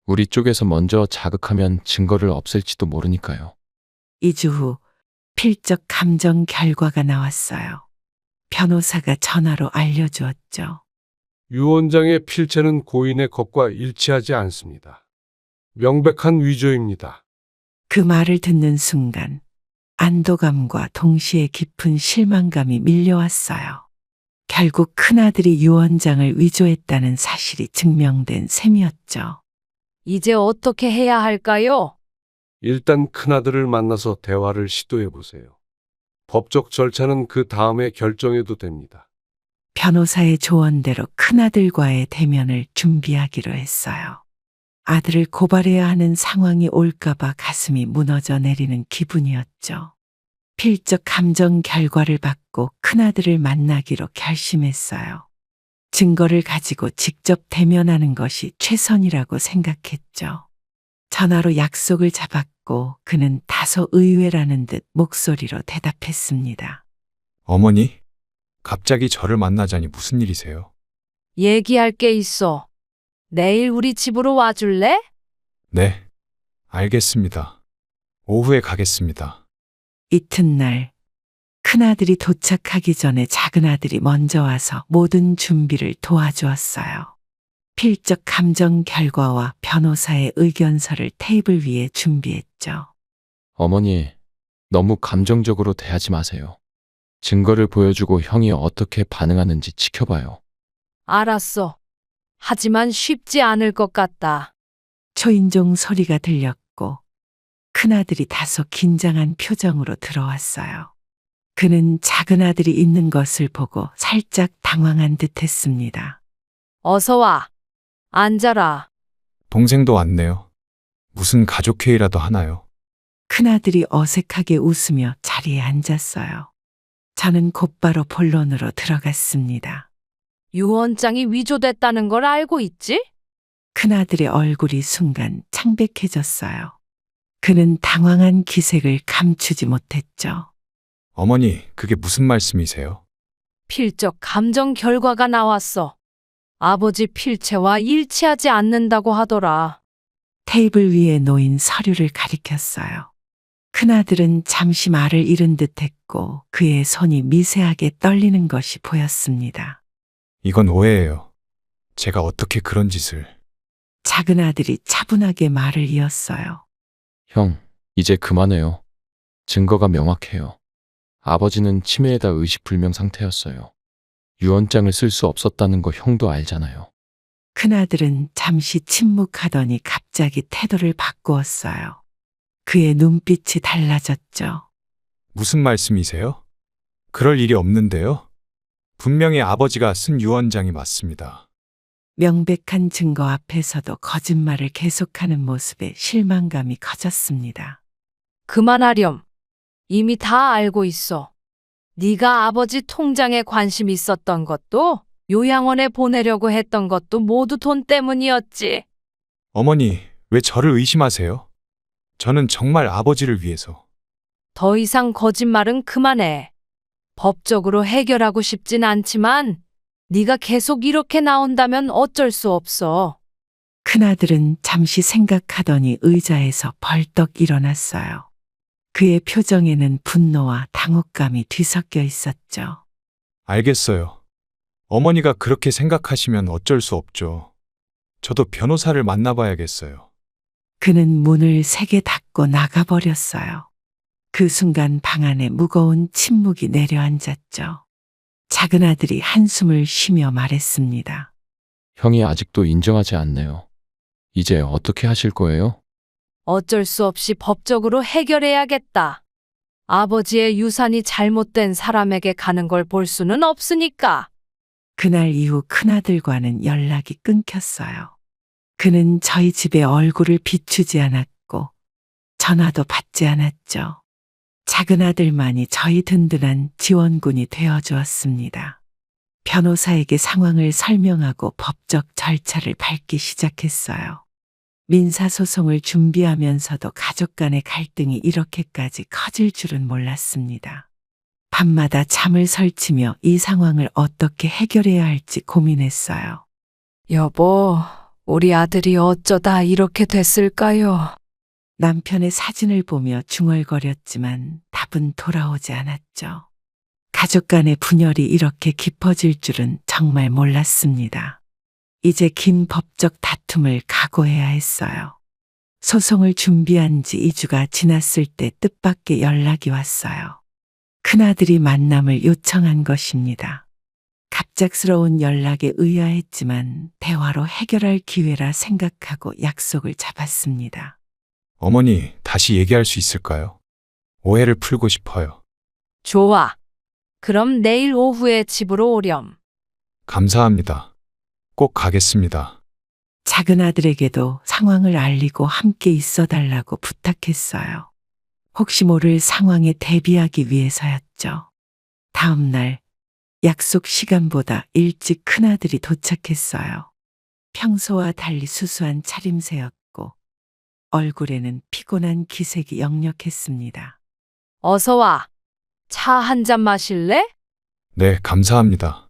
우리 쪽에서 먼저 자극하면 증거를 없앨지도 모르니까요. 2주 후 필적 감정 결과가 나왔어요. 변호사가 전화로 알려주었죠. 유언장의 필체는 고인의 것과 일치하지 않습니다. 명백한 위조입니다. 그 말을 듣는 순간 안도감과 동시에 깊은 실망감이 밀려왔어요. 결국 큰아들이 유언장을 위조했다는 사실이 증명된 셈이었죠. 이제 어떻게 해야 할까요? 일단 큰아들을 만나서 대화를 시도해 보세요. 법적 절차는 그 다음에 결정해도 됩니다. 변호사의 조언대로 큰아들과의 대면을 준비하기로 했어요. 아들을 고발해야 하는 상황이 올까봐 가슴이 무너져 내리는 기분이었죠. 필적 감정 결과를 받고 큰아들을 만나기로 결심했어요. 증거를 가지고 직접 대면하는 것이 최선이라고 생각했죠. 전화로 약속을 잡았고 그는 다소 의외라는 듯 목소리로 대답했습니다. 어머니, 갑자기 저를 만나자니 무슨 일이세요? 얘기할 게 있어. 내일 우리 집으로 와줄래? 네, 알겠습니다. 오후에 가겠습니다. 이튿날 큰아들이 도착하기 전에 작은아들이 먼저 와서 모든 준비를 도와주었어요. 필적 감정 결과와 변호사의 의견서를 테이블 위에 준비했죠. 어머니, 너무 감정적으로 대하지 마세요. 증거를 보여주고 형이 어떻게 반응하는지 지켜봐요. 알았어. 하지만 쉽지 않을 것 같다. 초인종 소리가 들렸고 큰아들이 다소 긴장한 표정으로 들어왔어요. 그는 작은 아들이 있는 것을 보고 살짝 당황한 듯 했습니다. 어서 와. 앉아라. 동생도 왔네요. 무슨 가족회의라도 하나요? 큰아들이 어색하게 웃으며 자리에 앉았어요. 저는 곧바로 본론으로 들어갔습니다. 유언장이 위조됐다는 걸 알고 있지? 큰아들의 얼굴이 순간 창백해졌어요. 그는 당황한 기색을 감추지 못했죠. 어머니, 그게 무슨 말씀이세요? 필적 감정 결과가 나왔어. 아버지 필체와 일치하지 않는다고 하더라. 테이블 위에 놓인 서류를 가리켰어요. 큰아들은 잠시 말을 잃은 듯 했고 그의 손이 미세하게 떨리는 것이 보였습니다. 이건 오해예요. 제가 어떻게 그런 짓을... 작은 아들이 차분하게 말을 이었어요. 형, 이제 그만해요. 증거가 명확해요. 아버지는 치매에다 의식불명 상태였어요. 유언장을 쓸 수 없었다는 거 형도 알잖아요. 큰아들은 잠시 침묵하더니 갑자기 태도를 바꾸었어요. 그의 눈빛이 달라졌죠. 무슨 말씀이세요? 그럴 일이 없는데요? 분명히 아버지가 쓴 유언장이 맞습니다. 명백한 증거 앞에서도 거짓말을 계속하는 모습에 실망감이 커졌습니다. 그만하렴. 이미 다 알고 있어. 네가 아버지 통장에 관심 있었던 것도 요양원에 보내려고 했던 것도 모두 돈 때문이었지. 어머니, 왜 저를 의심하세요? 저는 정말 아버지를 위해서... 더 이상 거짓말은 그만해. 법적으로 해결하고 싶진 않지만 네가 계속 이렇게 나온다면 어쩔 수 없어. 큰아들은 잠시 생각하더니 의자에서 벌떡 일어났어요. 그의 표정에는 분노와 당혹감이 뒤섞여 있었죠. 알겠어요. 어머니가 그렇게 생각하시면 어쩔 수 없죠. 저도 변호사를 만나봐야겠어요. 그는 문을 세게 닫고 나가버렸어요. 그 순간 방 안에 무거운 침묵이 내려앉았죠. 작은 아들이 한숨을 쉬며 말했습니다. 형이 아직도 인정하지 않네요. 이제 어떻게 하실 거예요? 어쩔 수 없이 법적으로 해결해야겠다. 아버지의 유산이 잘못된 사람에게 가는 걸 볼 수는 없으니까. 그날 이후 큰아들과는 연락이 끊겼어요. 그는 저희 집에 얼굴을 비추지 않았고 전화도 받지 않았죠. 작은 아들만이 저희 든든한 지원군이 되어주었습니다. 변호사에게 상황을 설명하고 법적 절차를 밟기 시작했어요. 민사소송을 준비하면서도 가족 간의 갈등이 이렇게까지 커질 줄은 몰랐습니다. 밤마다 잠을 설치며 이 상황을 어떻게 해결해야 할지 고민했어요. 여보, 우리 아들이 어쩌다 이렇게 됐을까요? 남편의 사진을 보며 중얼거렸지만 답은 돌아오지 않았죠. 가족 간의 분열이 이렇게 깊어질 줄은 정말 몰랐습니다. 이제 긴 법적 다툼을 각오해야 했어요. 소송을 준비한 지 2주가 지났을 때 뜻밖의 연락이 왔어요. 큰아들이 만남을 요청한 것입니다. 갑작스러운 연락에 의아했지만 대화로 해결할 기회라 생각하고 약속을 잡았습니다. 어머니, 다시 얘기할 수 있을까요? 오해를 풀고 싶어요. 좋아. 그럼 내일 오후에 집으로 오렴. 감사합니다. 꼭 가겠습니다. 작은 아들에게도 상황을 알리고 함께 있어달라고 부탁했어요. 혹시 모를 상황에 대비하기 위해서였죠. 다음 날 약속 시간보다 일찍 큰아들이 도착했어요. 평소와 달리 수수한 차림새였고 얼굴에는 피곤한 기색이 역력했습니다. 어서 와. 차 한 잔 마실래? 네, 감사합니다.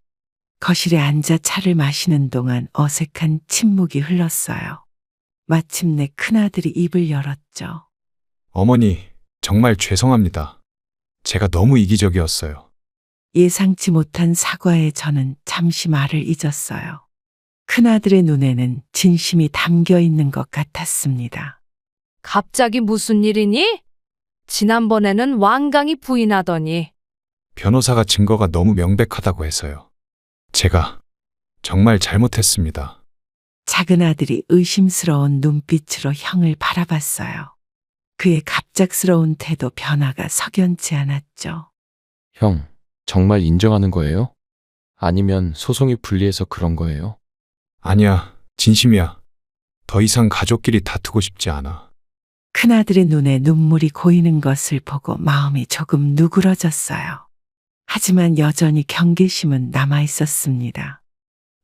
거실에 앉아 차를 마시는 동안 어색한 침묵이 흘렀어요. 마침내 큰아들이 입을 열었죠. 어머니, 정말 죄송합니다. 제가 너무 이기적이었어요. 예상치 못한 사과에 저는 잠시 말을 잊었어요. 큰아들의 눈에는 진심이 담겨 있는 것 같았습니다. 갑자기 무슨 일이니? 지난번에는 완강히 부인하더니. 변호사가 증거가 너무 명백하다고 해서요. 제가 정말 잘못했습니다. 작은 아들이 의심스러운 눈빛으로 형을 바라봤어요. 그의 갑작스러운 태도 변화가 석연치 않았죠. 형, 정말 인정하는 거예요? 아니면 소송이 불리해서 그런 거예요? 아니야, 진심이야. 더 이상 가족끼리 다투고 싶지 않아. 큰아들의 눈에 눈물이 고이는 것을 보고 마음이 조금 누그러졌어요. 하지만 여전히 경계심은 남아 있었습니다.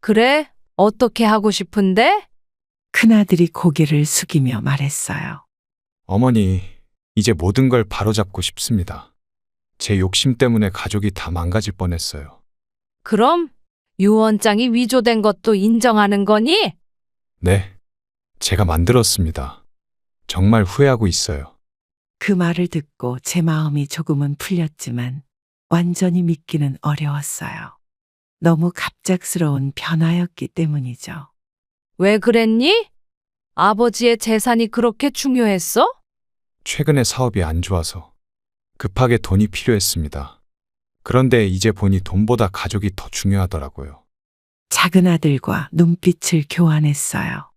그래? 어떻게 하고 싶은데? 큰아들이 고개를 숙이며 말했어요. 어머니, 이제 모든 걸 바로잡고 싶습니다. 제 욕심 때문에 가족이 다 망가질 뻔했어요. 그럼 유언장이 위조된 것도 인정하는 거니? 네, 제가 만들었습니다. 정말 후회하고 있어요. 그 말을 듣고 제 마음이 조금은 풀렸지만 완전히 믿기는 어려웠어요. 너무 갑작스러운 변화였기 때문이죠. 왜 그랬니? 아버지의 재산이 그렇게 중요했어? 최근에 사업이 안 좋아서 급하게 돈이 필요했습니다. 그런데 이제 보니 돈보다 가족이 더 중요하더라고요. 작은 아들과 눈빛을 교환했어요.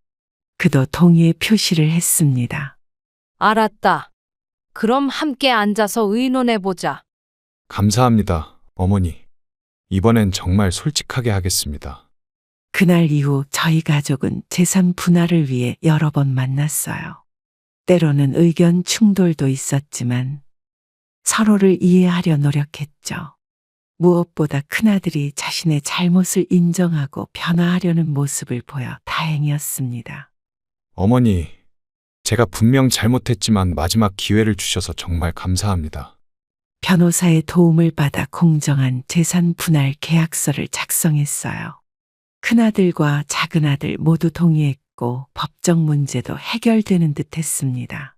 그도 동의의 표시를 했습니다. 알았다. 그럼 함께 앉아서 의논해보자. 감사합니다, 어머니. 이번엔 정말 솔직하게 하겠습니다. 그날 이후 저희 가족은 재산 분할을 위해 여러 번 만났어요. 때로는 의견 충돌도 있었지만 서로를 이해하려 노력했죠. 무엇보다 큰아들이 자신의 잘못을 인정하고 변화하려는 모습을 보여 다행이었습니다. 어머니, 제가 분명 잘못했지만 마지막 기회를 주셔서 정말 감사합니다. 변호사의 도움을 받아 공정한 재산 분할 계약서를 작성했어요. 큰아들과 작은아들 모두 동의했고 법적 문제도 해결되는 듯 했습니다.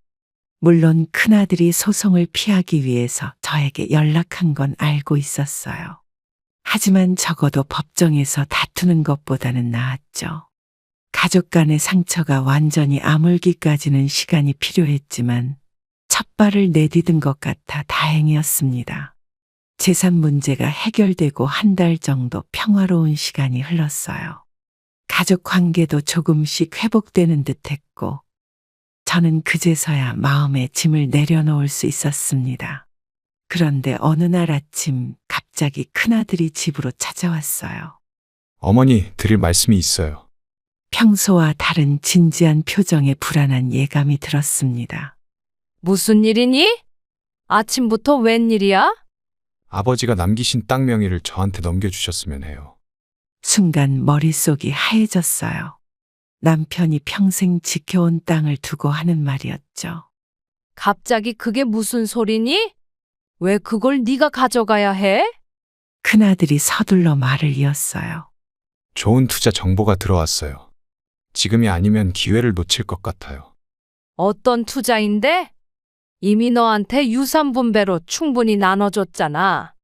물론 큰아들이 소송을 피하기 위해서 저에게 연락한 건 알고 있었어요. 하지만 적어도 법정에서 다투는 것보다는 나았죠. 가족 간의 상처가 완전히 아물기까지는 시간이 필요했지만 첫 발을 내디딘 것 같아 다행이었습니다. 재산 문제가 해결되고 한 달 정도 평화로운 시간이 흘렀어요. 가족 관계도 조금씩 회복되는 듯 했고 저는 그제서야 마음의 짐을 내려놓을 수 있었습니다. 그런데 어느 날 아침 갑자기 큰아들이 집으로 찾아왔어요. 어머니, 드릴 말씀이 있어요. 평소와 다른 진지한 표정에 불안한 예감이 들었습니다. 무슨 일이니? 아침부터 웬일이야? 아버지가 남기신 땅 명의를 저한테 넘겨주셨으면 해요. 순간 머릿속이 하얘졌어요. 남편이 평생 지켜온 땅을 두고 하는 말이었죠. 갑자기 그게 무슨 소리니? 왜 그걸 네가 가져가야 해? 큰아들이 서둘러 말을 이었어요. 좋은 투자 정보가 들어왔어요. 지금이 아니면 기회를 놓칠 것 같아요. 어떤 투자인데? 이미 너한테 유산 분배로 충분히 나눠줬잖아.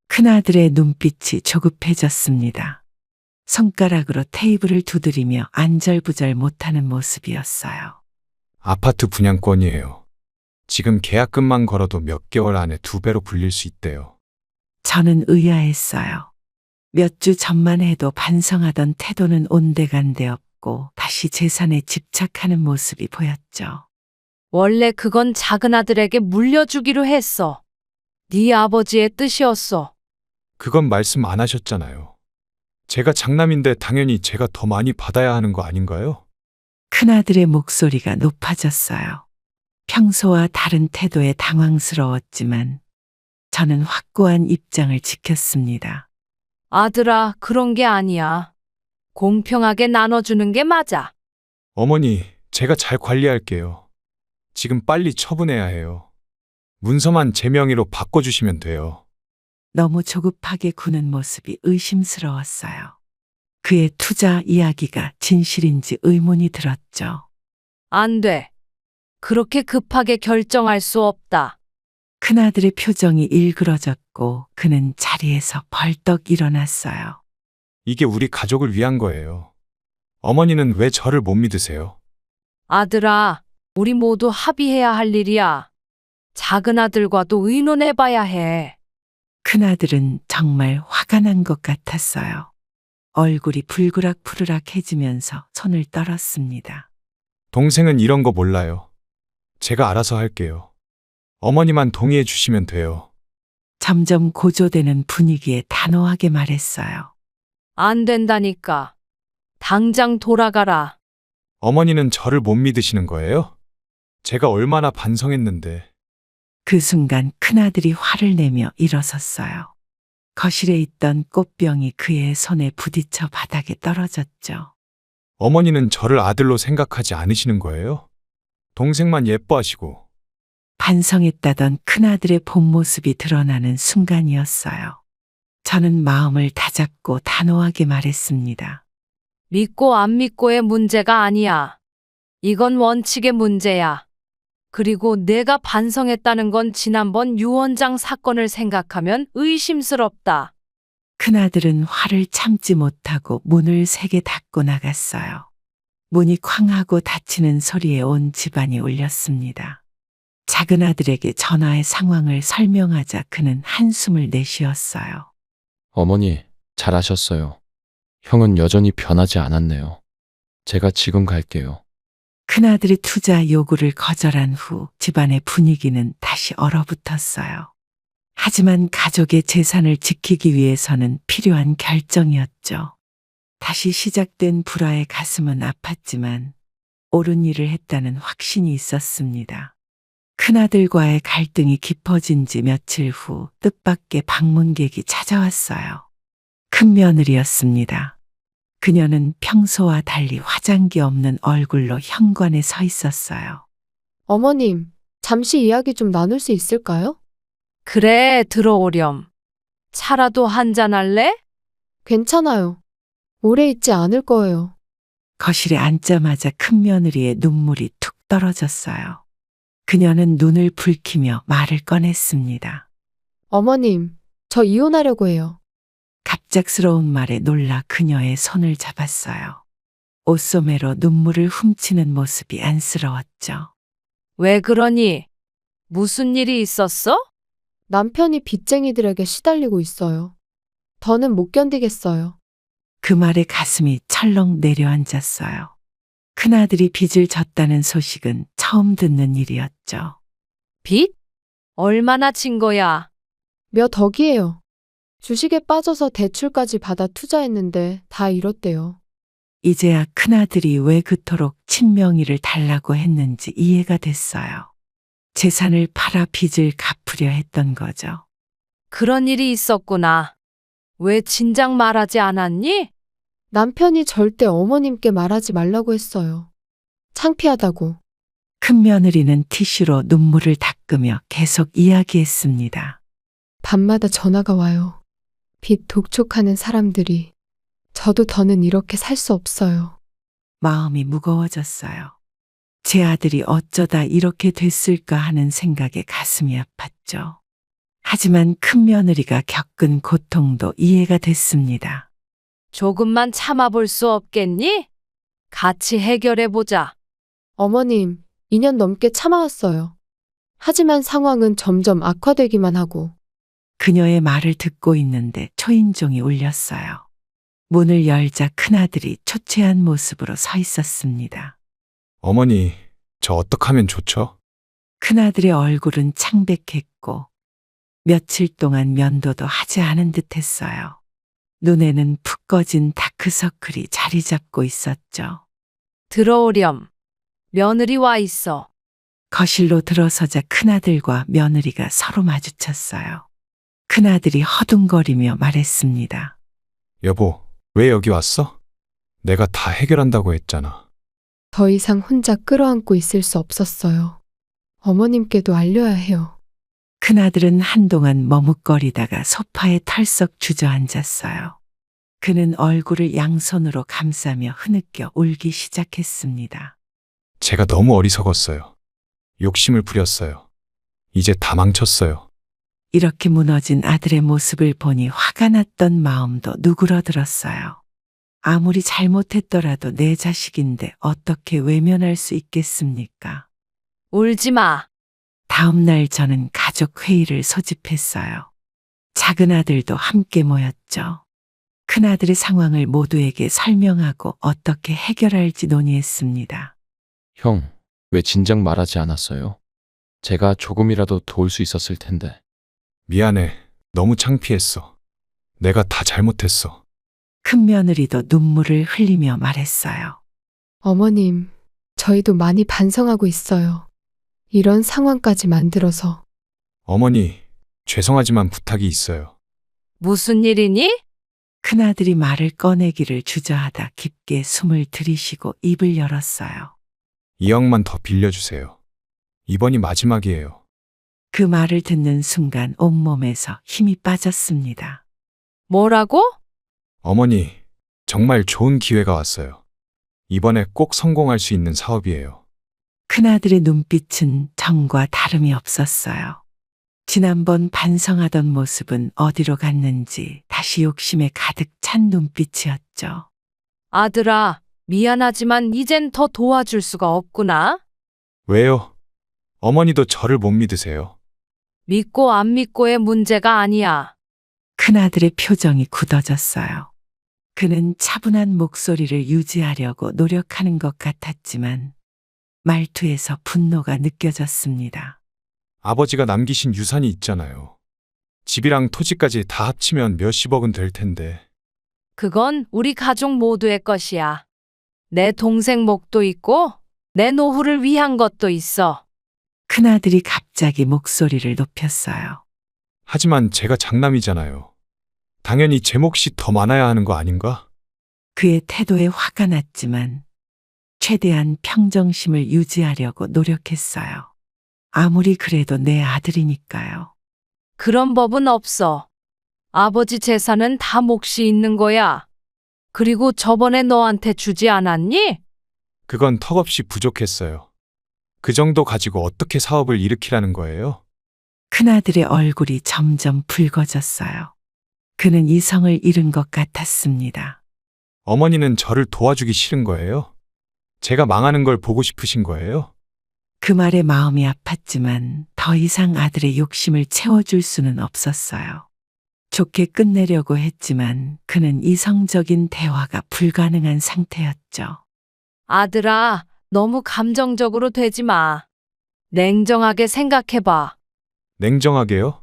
큰아들의 눈빛이 조급해졌습니다. 손가락으로 테이블을 두드리며 안절부절 못하는 모습이었어요. 아파트 분양권이에요. 지금 계약금만 걸어도 몇 개월 안에 2배로 불릴 수 있대요. 저는 의아했어요. 몇 주 전만 해도 반성하던 태도는 온데간데 없고 다시 재산에 집착하는 모습이 보였죠. 원래 그건 작은 아들에게 물려주기로 했어. 네 아버지의 뜻이었어. 그건 말씀 안 하셨잖아요. 제가 장남인데 당연히 제가 더 많이 받아야 하는 거 아닌가요? 큰아들의 목소리가 높아졌어요. 평소와 다른 태도에 당황스러웠지만 저는 확고한 입장을 지켰습니다. 아들아, 그런 게 아니야. 공평하게 나눠주는 게 맞아. 어머니, 제가 잘 관리할게요. 지금 빨리 처분해야 해요. 문서만 제 명의로 바꿔주시면 돼요. 너무 조급하게 구는 모습이 의심스러웠어요. 그의 투자 이야기가 진실인지 의문이 들었죠. 안 돼. 그렇게 급하게 결정할 수 없다. 큰아들의 표정이 일그러졌고 그는 자리에서 벌떡 일어났어요. 이게 우리 가족을 위한 거예요. 어머니는 왜 저를 못 믿으세요? 아들아, 우리 모두 합의해야 할 일이야. 작은 아들과도 의논해봐야 해. 큰아들은 정말 화가 난 것 같았어요. 얼굴이 불그락푸르락해지면서 손을 떨었습니다. 동생은 이런 거 몰라요. 제가 알아서 할게요. 어머니만 동의해 주시면 돼요. 점점 고조되는 분위기에 단호하게 말했어요. 안 된다니까. 당장 돌아가라. 어머니는 저를 못 믿으시는 거예요? 제가 얼마나 반성했는데. 그 순간 큰아들이 화를 내며 일어섰어요. 거실에 있던 꽃병이 그의 손에 부딪혀 바닥에 떨어졌죠. 어머니는 저를 아들로 생각하지 않으시는 거예요? 동생만 예뻐하시고. 반성했다던 큰아들의 본 모습이 드러나는 순간이었어요. 저는 마음을 다잡고 단호하게 말했습니다. 믿고 안 믿고의 문제가 아니야. 이건 원칙의 문제야. 그리고 내가 반성했다는 건 지난번 유 원장 사건을 생각하면 의심스럽다. 큰아들은 화를 참지 못하고 문을 세게 닫고 나갔어요. 문이 쾅 하고 닫히는 소리에 온 집안이 울렸습니다. 작은 아들에게 전화해 상황을 설명하자 그는 한숨을 내쉬었어요. 어머니, 잘하셨어요. 형은 여전히 변하지 않았네요. 제가 지금 갈게요. 큰아들의 투자 요구를 거절한 후 집안의 분위기는 다시 얼어붙었어요. 하지만 가족의 재산을 지키기 위해서는 필요한 결정이었죠. 다시 시작된 불화의 가슴은 아팠지만 옳은 일을 했다는 확신이 있었습니다. 큰아들과의 갈등이 깊어진 지 며칠 후 뜻밖의 방문객이 찾아왔어요. 큰며느리였습니다. 그녀는 평소와 달리 화장기 없는 얼굴로 현관에 서 있었어요. 어머님, 잠시 이야기 좀 나눌 수 있을까요? 그래, 들어오렴. 차라도 한잔 할래? 괜찮아요. 오래 있지 않을 거예요. 거실에 앉자마자 큰며느리의 눈물이 툭 떨어졌어요. 그녀는 눈을 붉히며 말을 꺼냈습니다. 어머님, 저 이혼하려고 해요. 갑작스러운 말에 놀라 그녀의 손을 잡았어요. 옷소매로 눈물을 훔치는 모습이 안쓰러웠죠. 왜 그러니? 무슨 일이 있었어? 남편이 빚쟁이들에게 시달리고 있어요. 더는 못 견디겠어요. 그 말에 가슴이 철렁 내려앉았어요. 큰아들이 빚을 졌다는 소식은 처음 듣는 일이었죠. 빚? 얼마나 진 거야? 몇 억이에요. 주식에 빠져서 대출까지 받아 투자했는데 다 잃었대요. 이제야 큰아들이 왜 그토록 친명의를 달라고 했는지 이해가 됐어요. 재산을 팔아 빚을 갚으려 했던 거죠. 그런 일이 있었구나. 왜 진작 말하지 않았니? 남편이 절대 어머님께 말하지 말라고 했어요. 창피하다고. 큰며느리는 티슈로 눈물을 닦으며 계속 이야기했습니다. 밤마다 전화가 와요. 빚 독촉하는 사람들이. 저도 더는 이렇게 살 수 없어요. 마음이 무거워졌어요. 제 아들이 어쩌다 이렇게 됐을까 하는 생각에 가슴이 아팠죠. 하지만 큰며느리가 겪은 고통도 이해가 됐습니다. 조금만 참아볼 수 없겠니? 같이 해결해보자. 어머님, 2년 넘게 참아왔어요. 하지만 상황은 점점 악화되기만 하고. 그녀의 말을 듣고 있는데 초인종이 울렸어요. 문을 열자 큰아들이 초췌한 모습으로 서 있었습니다. 어머니, 저 어떡하면 좋죠? 큰아들의 얼굴은 창백했고 며칠 동안 면도도 하지 않은 듯 했어요. 눈에는 푹 꺼진 다크서클이 자리 잡고 있었죠. 들어오렴. 며느리 와 있어. 거실로 들어서자 큰아들과 며느리가 서로 마주쳤어요. 큰아들이 허둥거리며 말했습니다. 여보, 왜 여기 왔어? 내가 다 해결한다고 했잖아. 더 이상 혼자 끌어안고 있을 수 없었어요. 어머님께도 알려야 해요. 큰아들은 한동안 머뭇거리다가 소파에 털썩 주저앉았어요. 그는 얼굴을 양손으로 감싸며 흐느껴 울기 시작했습니다. 제가 너무 어리석었어요. 욕심을 부렸어요. 이제 다 망쳤어요. 이렇게 무너진 아들의 모습을 보니 화가 났던 마음도 누그러들었어요. 아무리 잘못했더라도 내 자식인데 어떻게 외면할 수 있겠습니까? 울지 마. 다음 날 저는 가족 회의를 소집했어요. 작은 아들도 함께 모였죠. 큰아들의 상황을 모두에게 설명하고 어떻게 해결할지 논의했습니다. 형, 왜 진작 말하지 않았어요? 제가 조금이라도 도울 수 있었을 텐데. 미안해. 너무 창피했어. 내가 다 잘못했어. 큰며느리도 눈물을 흘리며 말했어요. 어머님, 저희도 많이 반성하고 있어요. 이런 상황까지 만들어서. 어머니, 죄송하지만 부탁이 있어요. 무슨 일이니? 큰아들이 말을 꺼내기를 주저하다 깊게 숨을 들이쉬고 입을 열었어요. 2억만 더 빌려주세요. 이번이 마지막이에요. 그 말을 듣는 순간 온몸에서 힘이 빠졌습니다. 뭐라고? 어머니, 정말 좋은 기회가 왔어요. 이번에 꼭 성공할 수 있는 사업이에요. 큰아들의 눈빛은 전과 다름이 없었어요. 지난번 반성하던 모습은 어디로 갔는지 다시 욕심에 가득 찬 눈빛이었죠. 아들아, 미안하지만 이젠 더 도와줄 수가 없구나. 왜요? 어머니도 저를 못 믿으세요. 믿고 안 믿고의 문제가 아니야. 큰아들의 표정이 굳어졌어요. 그는 차분한 목소리를 유지하려고 노력하는 것 같았지만 말투에서 분노가 느껴졌습니다. 아버지가 남기신 유산이 있잖아요. 집이랑 토지까지 다 합치면 몇십억은 될 텐데. 그건 우리 가족 모두의 것이야. 내 동생 목도 있고 내 노후를 위한 것도 있어. 큰아들이 갑자기 목소리를 높였어요. 하지만 제가 장남이잖아요. 당연히 제 몫이 더 많아야 하는 거 아닌가? 그의 태도에 화가 났지만 최대한 평정심을 유지하려고 노력했어요. 아무리 그래도 내 아들이니까요. 그런 법은 없어. 아버지 재산은 다 몫이 있는 거야. 그리고 저번에 너한테 주지 않았니? 그건 턱없이 부족했어요. 그 정도 가지고 어떻게 사업을 일으키라는 거예요? 큰아들의 얼굴이 점점 붉어졌어요. 그는 이성을 잃은 것 같았습니다. 어머니는 저를 도와주기 싫은 거예요? 제가 망하는 걸 보고 싶으신 거예요? 그 말에 마음이 아팠지만 더 이상 아들의 욕심을 채워줄 수는 없었어요. 좋게 끝내려고 했지만 그는 이성적인 대화가 불가능한 상태였죠. 아들아, 너무 감정적으로 되지 마. 냉정하게 생각해봐. 냉정하게요?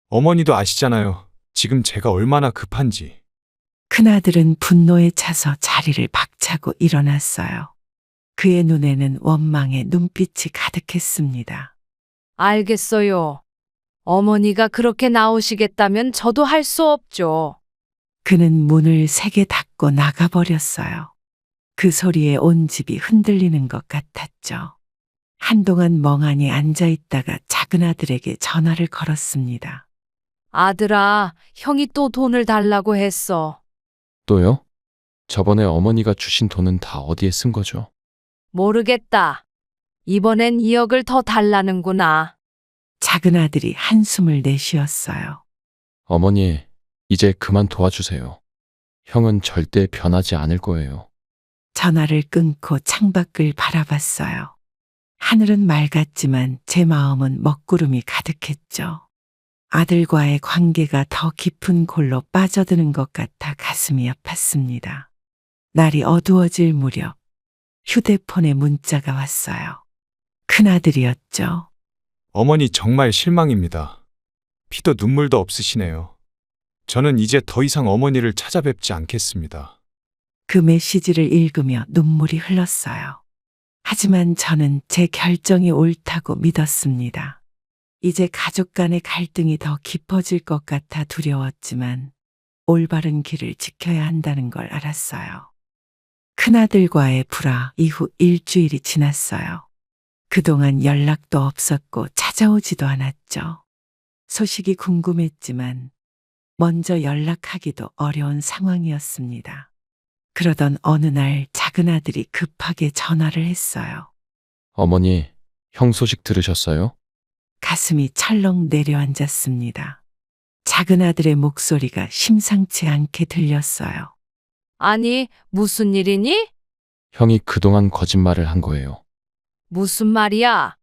어머니도 아시잖아요. 지금 제가 얼마나 급한지. 큰아들은 분노에 차서 자리를 박차고 일어났어요. 그의 눈에는 원망의 눈빛이 가득했습니다. 알겠어요. 어머니가 그렇게 나오시겠다면 저도 할 수 없죠. 그는 문을 세게 닫고 나가버렸어요. 그 소리에 온 집이 흔들리는 것 같았죠. 한동안 멍하니 앉아있다가 작은아들에게 전화를 걸었습니다. 아들아, 형이 또 돈을 달라고 했어. 또요? 저번에 어머니가 주신 돈은 다 어디에 쓴 거죠? 모르겠다. 이번엔 2억을 더 달라는구나. 작은아들이 한숨을 내쉬었어요. 어머니, 이제 그만 도와주세요. 형은 절대 변하지 않을 거예요. 전화를 끊고 창밖을 바라봤어요. 하늘은 맑았지만 제 마음은 먹구름이 가득했죠. 아들과의 관계가 더 깊은 골로 빠져드는 것 같아 가슴이 아팠습니다. 날이 어두워질 무렵 휴대폰에 문자가 왔어요. 큰아들이었죠. 어머니 정말 실망입니다. 피도 눈물도 없으시네요. 저는 이제 더 이상 어머니를 찾아뵙지 않겠습니다. 그 메시지를 읽으며 눈물이 흘렀어요. 하지만 저는 제 결정이 옳다고 믿었습니다. 이제 가족 간의 갈등이 더 깊어질 것 같아 두려웠지만 올바른 길을 지켜야 한다는 걸 알았어요. 큰아들과의 불화 이후 일주일이 지났어요. 그동안 연락도 없었고 찾아오지도 않았죠. 소식이 궁금했지만 먼저 연락하기도 어려운 상황이었습니다. 그러던 어느 날 작은아들이 급하게 전화를 했어요. 어머니, 형 소식 들으셨어요? 가슴이 철렁 내려앉았습니다. 작은아들의 목소리가 심상치 않게 들렸어요. 아니, 무슨 일이니? 형이 그동안 거짓말을 한 거예요. 무슨 말이야?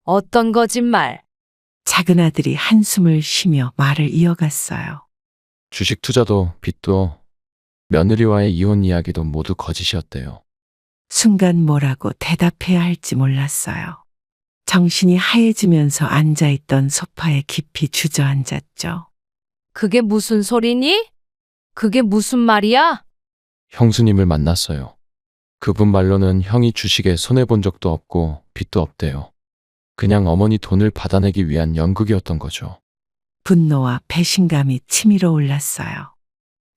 어떤 거짓말? 작은아들이 한숨을 쉬며 말을 이어갔어요. 주식 투자도 빚도 며느리와의 이혼 이야기도 모두 거짓이었대요. 순간 뭐라고 대답해야 할지 몰랐어요. 정신이 하얘지면서 앉아있던 소파에 깊이 주저앉았죠. 그게 무슨 소리니? 그게 무슨 말이야? 형수님을 만났어요. 그분 말로는 형이 주식에 손해본 적도 없고 빚도 없대요. 그냥 어머니 돈을 받아내기 위한 연극이었던 거죠. 분노와 배신감이 치밀어 올랐어요.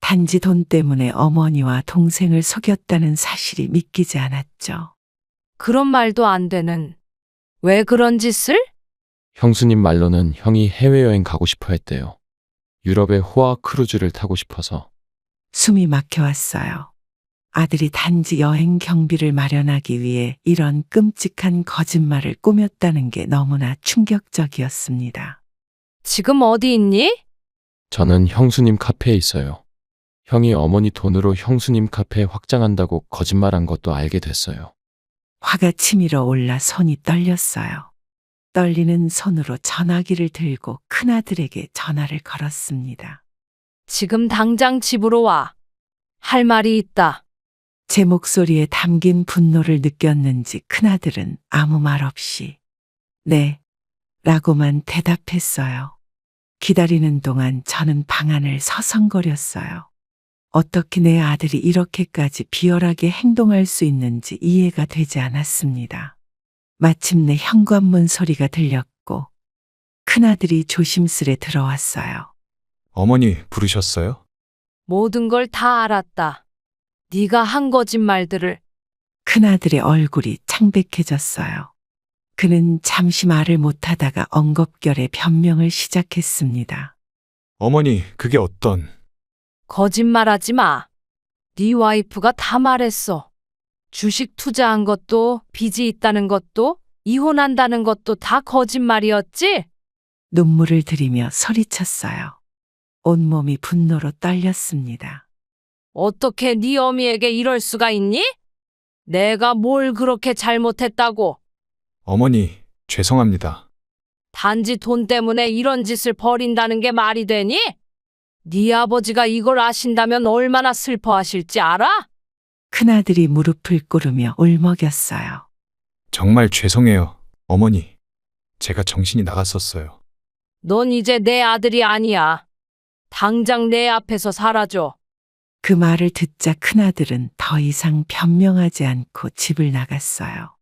단지 돈 때문에 어머니와 동생을 속였다는 사실이 믿기지 않았죠. 그런 말도 안 되는. 왜 그런 짓을? 형수님 말로는 형이 해외여행 가고 싶어 했대요. 유럽의 호화 크루즈를 타고 싶어서. 숨이 막혀왔어요. 아들이 단지 여행 경비를 마련하기 위해 이런 끔찍한 거짓말을 꾸몄다는 게 너무나 충격적이었습니다. 지금 어디 있니? 저는 형수님 카페에 있어요. 형이 어머니 돈으로 형수님 카페 확장한다고 거짓말한 것도 알게 됐어요. 화가 치밀어 올라 손이 떨렸어요. 떨리는 손으로 전화기를 들고 큰아들에게 전화를 걸었습니다. 지금 당장 집으로 와. 할 말이 있다. 제 목소리에 담긴 분노를 느꼈는지 큰아들은 아무 말 없이 네, 라고만 대답했어요. 기다리는 동안 저는 방 안을 서성거렸어요. 어떻게 내 아들이 이렇게까지 비열하게 행동할 수 있는지 이해가 되지 않았습니다. 마침내 현관문 소리가 들렸고 큰아들이 조심스레 들어왔어요. 어머니 부르셨어요? 모든 걸 다 알았다. 네가 한 거짓말들을. 큰아들의 얼굴이 창백해졌어요. 그는 잠시 말을 못하다가 엉겁결에 변명을 시작했습니다. 어머니, 그게 어떤... 거짓말하지 마. 네 와이프가 다 말했어. 주식 투자한 것도, 빚이 있다는 것도, 이혼한다는 것도 다 거짓말이었지? 눈물을 들이며 소리쳤어요. 온몸이 분노로 떨렸습니다. 어떻게 네 어미에게 이럴 수가 있니? 내가 뭘 그렇게 잘못했다고. 어머니, 죄송합니다. 단지 돈 때문에 이런 짓을 벌인다는 게 말이 되니? 네 아버지가 이걸 아신다면 얼마나 슬퍼하실지 알아? 큰아들이 무릎을 꿇으며 울먹였어요. 정말 죄송해요, 어머니. 제가 정신이 나갔었어요. 넌 이제 내 아들이 아니야. 당장 내 앞에서 사라져. 그 말을 듣자 큰아들은 더 이상 변명하지 않고 집을 나갔어요.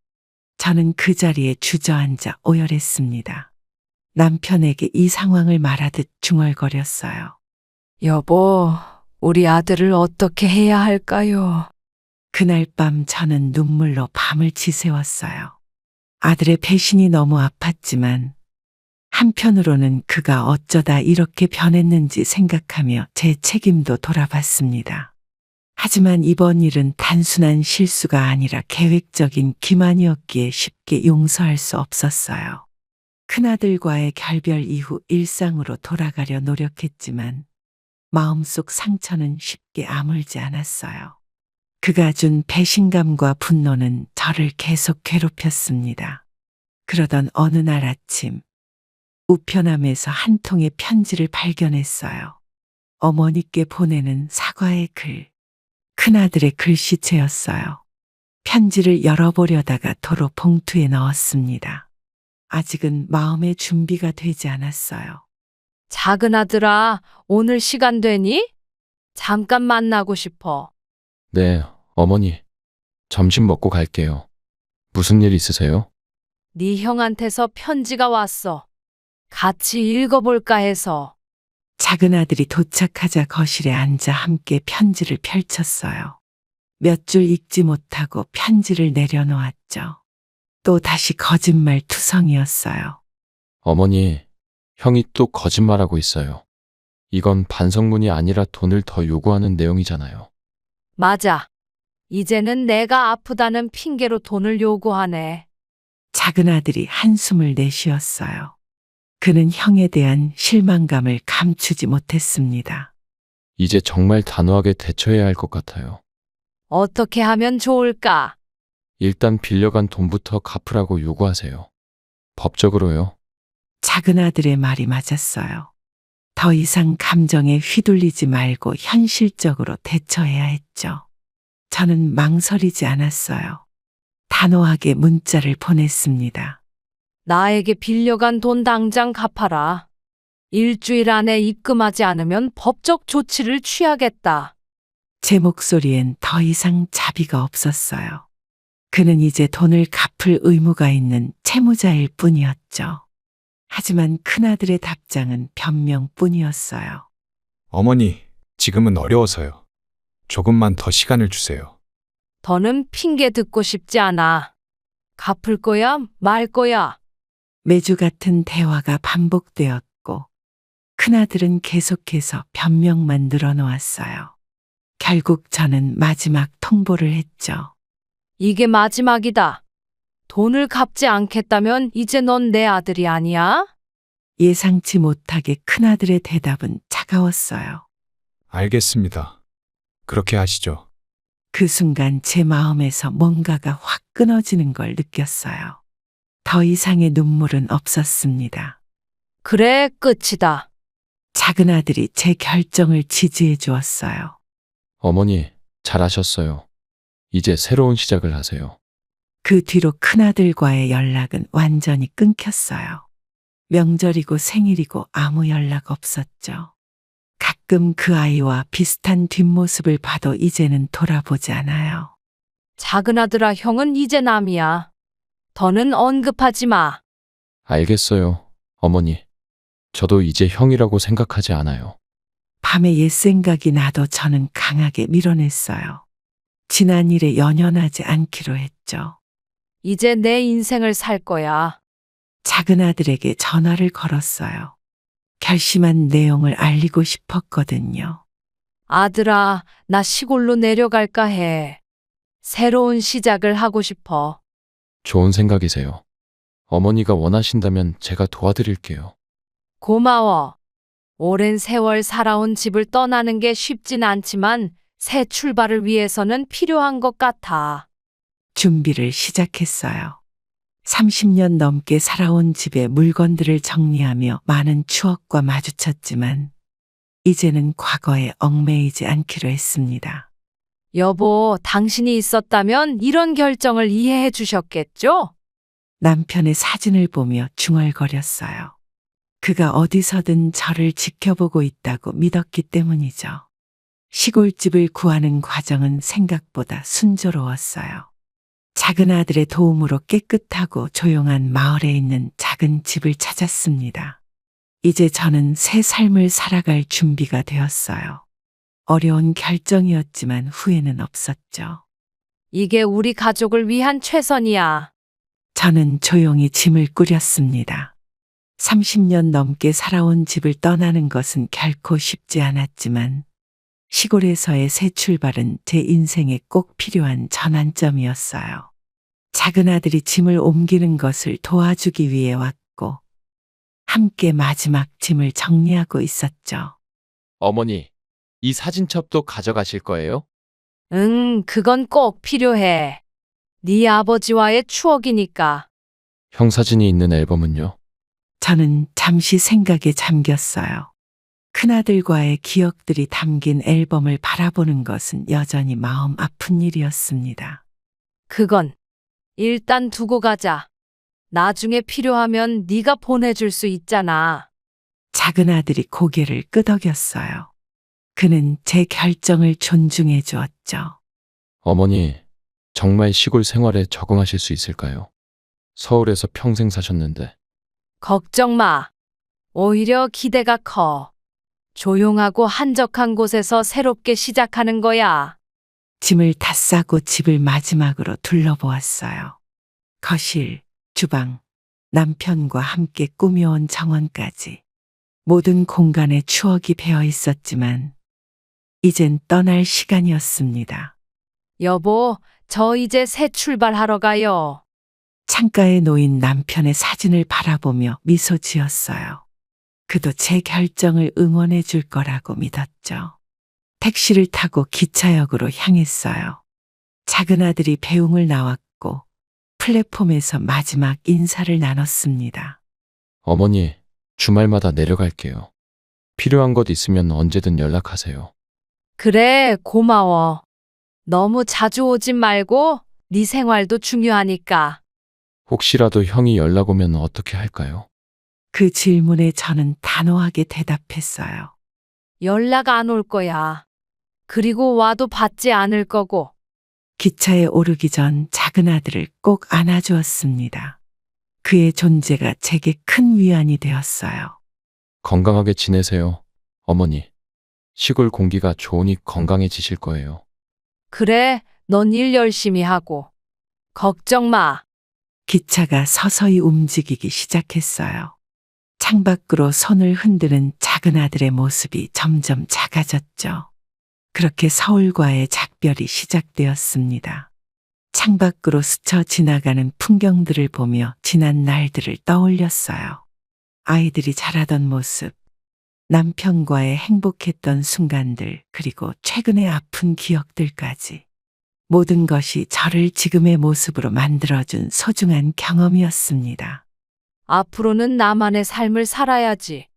저는 그 자리에 주저앉아 오열했습니다. 남편에게 이 상황을 말하듯 중얼거렸어요. 여보, 우리 아들을 어떻게 해야 할까요? 그날 밤 저는 눈물로 밤을 지새웠어요. 아들의 배신이 너무 아팠지만 한편으로는 그가 어쩌다 이렇게 변했는지 생각하며 제 책임도 돌아봤습니다. 하지만 이번 일은 단순한 실수가 아니라 계획적인 기만이었기에 쉽게 용서할 수 없었어요. 큰아들과의 결별 이후 일상으로 돌아가려 노력했지만 마음속 상처는 쉽게 아물지 않았어요. 그가 준 배신감과 분노는 저를 계속 괴롭혔습니다. 그러던 어느 날 아침, 우편함에서 한 통의 편지를 발견했어요. 어머니께 보내는 사과의 글. 큰아들의 글씨체였어요. 편지를 열어보려다가 도로 봉투에 넣었습니다. 아직은 마음의 준비가 되지 않았어요. 작은 아들아, 오늘 시간 되니? 잠깐 만나고 싶어. 네, 어머니. 점심 먹고 갈게요. 무슨 일 있으세요? 네 형한테서 편지가 왔어. 같이 읽어볼까 해서. 작은 아들이 도착하자 거실에 앉아 함께 편지를 펼쳤어요. 몇 줄 읽지 못하고 편지를 내려놓았죠. 또 다시 거짓말 투성이었어요. 어머니, 형이 또 거짓말하고 있어요. 이건 반성문이 아니라 돈을 더 요구하는 내용이잖아요. 맞아. 이제는 내가 아프다는 핑계로 돈을 요구하네. 작은 아들이 한숨을 내쉬었어요. 그는 형에 대한 실망감을 감추지 못했습니다. 이제 정말 단호하게 대처해야 할 것 같아요. 어떻게 하면 좋을까? 일단 빌려간 돈부터 갚으라고 요구하세요. 법적으로요. 작은 아들의 말이 맞았어요. 더 이상 감정에 휘둘리지 말고 현실적으로 대처해야 했죠. 저는 망설이지 않았어요. 단호하게 문자를 보냈습니다. 나에게 빌려간 돈 당장 갚아라. 일주일 안에 입금하지 않으면 법적 조치를 취하겠다. 제 목소리엔 더 이상 자비가 없었어요. 그는 이제 돈을 갚을 의무가 있는 채무자일 뿐이었죠. 하지만 큰아들의 답장은 변명뿐이었어요. 어머니, 지금은 어려워서요. 조금만 더 시간을 주세요. 더는 핑계 듣고 싶지 않아. 갚을 거야, 말 거야. 매주 같은 대화가 반복되었고, 큰아들은 계속해서 변명만 늘어놓았어요. 결국 저는 마지막 통보를 했죠. 이게 마지막이다. 돈을 갚지 않겠다면 이제 넌 내 아들이 아니야? 예상치 못하게 큰아들의 대답은 차가웠어요. 알겠습니다. 그렇게 하시죠. 그 순간 제 마음에서 뭔가가 확 끊어지는 걸 느꼈어요. 더 이상의 눈물은 없었습니다. 그래, 끝이다. 작은 아들이 제 결정을 지지해 주었어요. 어머니, 잘하셨어요. 이제 새로운 시작을 하세요. 그 뒤로 큰아들과의 연락은 완전히 끊겼어요. 명절이고 생일이고 아무 연락 없었죠. 가끔 그 아이와 비슷한 뒷모습을 봐도 이제는 돌아보지 않아요. 작은 아들아, 형은 이제 남이야. 더는 언급하지 마. 알겠어요, 어머니. 저도 이제 형이라고 생각하지 않아요. 밤에 옛 생각이 나도 저는 강하게 밀어냈어요. 지난 일에 연연하지 않기로 했죠. 이제 내 인생을 살 거야. 작은 아들에게 전화를 걸었어요. 결심한 내용을 알리고 싶었거든요. 아들아, 나 시골로 내려갈까 해. 새로운 시작을 하고 싶어. 좋은 생각이세요. 어머니가 원하신다면 제가 도와드릴게요. 고마워. 오랜 세월 살아온 집을 떠나는 게 쉽진 않지만 새 출발을 위해서는 필요한 것 같아. 준비를 시작했어요. 30년 넘게 살아온 집의 물건들을 정리하며 많은 추억과 마주쳤지만 이제는 과거에 얽매이지 않기로 했습니다. 여보, 당신이 있었다면 이런 결정을 이해해 주셨겠죠? 남편의 사진을 보며 중얼거렸어요. 그가 어디서든 저를 지켜보고 있다고 믿었기 때문이죠. 시골집을 구하는 과정은 생각보다 순조로웠어요. 작은 아들의 도움으로 깨끗하고 조용한 마을에 있는 작은 집을 찾았습니다. 이제 저는 새 삶을 살아갈 준비가 되었어요. 어려운 결정이었지만 후회는 없었죠. 이게 우리 가족을 위한 최선이야. 저는 조용히 짐을 꾸렸습니다. 30년 넘게 살아온 집을 떠나는 것은 결코 쉽지 않았지만 시골에서의 새 출발은 제 인생에 꼭 필요한 전환점이었어요. 작은 아들이 짐을 옮기는 것을 도와주기 위해 왔고 함께 마지막 짐을 정리하고 있었죠. 어머니, 이 사진첩도 가져가실 거예요? 응, 그건 꼭 필요해. 네 아버지와의 추억이니까. 형 사진이 있는 앨범은요? 저는 잠시 생각에 잠겼어요. 큰아들과의 기억들이 담긴 앨범을 바라보는 것은 여전히 마음 아픈 일이었습니다. 그건 일단 두고 가자. 나중에 필요하면 네가 보내줄 수 있잖아. 작은 아들이 고개를 끄덕였어요. 그는 제 결정을 존중해 주었죠. 어머니, 정말 시골 생활에 적응하실 수 있을까요? 서울에서 평생 사셨는데. 걱정 마. 오히려 기대가 커. 조용하고 한적한 곳에서 새롭게 시작하는 거야. 짐을 다 싸고 집을 마지막으로 둘러보았어요. 거실, 주방, 남편과 함께 꾸며온 정원까지. 모든 공간에 추억이 배어 있었지만 이젠 떠날 시간이었습니다. 여보, 저 이제 새 출발하러 가요. 창가에 놓인 남편의 사진을 바라보며 미소 지었어요. 그도 제 결정을 응원해 줄 거라고 믿었죠. 택시를 타고 기차역으로 향했어요. 작은 아들이 배웅을 나왔고 플랫폼에서 마지막 인사를 나눴습니다. 어머니, 주말마다 내려갈게요. 필요한 것 있으면 언제든 연락하세요. 그래, 고마워. 너무 자주 오진 말고 네 생활도 중요하니까. 혹시라도 형이 연락 오면 어떻게 할까요? 그 질문에 저는 단호하게 대답했어요. 연락 안 올 거야. 그리고 와도 받지 않을 거고. 기차에 오르기 전 작은 아들을 꼭 안아주었습니다. 그의 존재가 제게 큰 위안이 되었어요. 건강하게 지내세요, 어머니. 시골 공기가 좋으니 건강해지실 거예요. 그래, 넌 일 열심히 하고. 걱정 마. 기차가 서서히 움직이기 시작했어요. 창밖으로 손을 흔드는 작은 아들의 모습이 점점 작아졌죠. 그렇게 서울과의 작별이 시작되었습니다. 창밖으로 스쳐 지나가는 풍경들을 보며 지난 날들을 떠올렸어요. 아이들이 자라던 모습, 남편과의 행복했던 순간들, 그리고 최근의 아픈 기억들까지. 모든 것이 저를 지금의 모습으로 만들어준 소중한 경험이었습니다. 앞으로는 나만의 삶을 살아야지.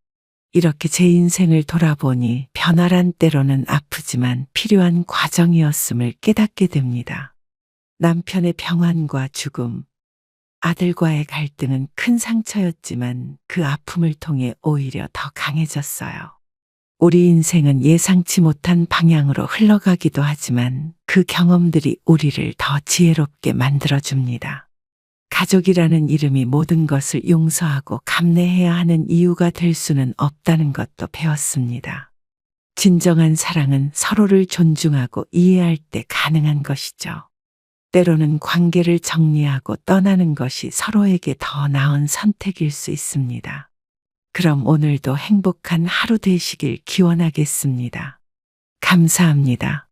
이렇게 제 인생을 돌아보니 변화란 때로는 아프지만 필요한 과정이었음을 깨닫게 됩니다. 남편의 병환과 죽음, 아들과의 갈등은 큰 상처였지만 그 아픔을 통해 오히려 더 강해졌어요. 우리 인생은 예상치 못한 방향으로 흘러가기도 하지만 그 경험들이 우리를 더 지혜롭게 만들어줍니다. 가족이라는 이름이 모든 것을 용서하고 감내해야 하는 이유가 될 수는 없다는 것도 배웠습니다. 진정한 사랑은 서로를 존중하고 이해할 때 가능한 것이죠. 때로는 관계를 정리하고 떠나는 것이 서로에게 더 나은 선택일 수 있습니다. 그럼 오늘도 행복한 하루 되시길 기원하겠습니다. 감사합니다.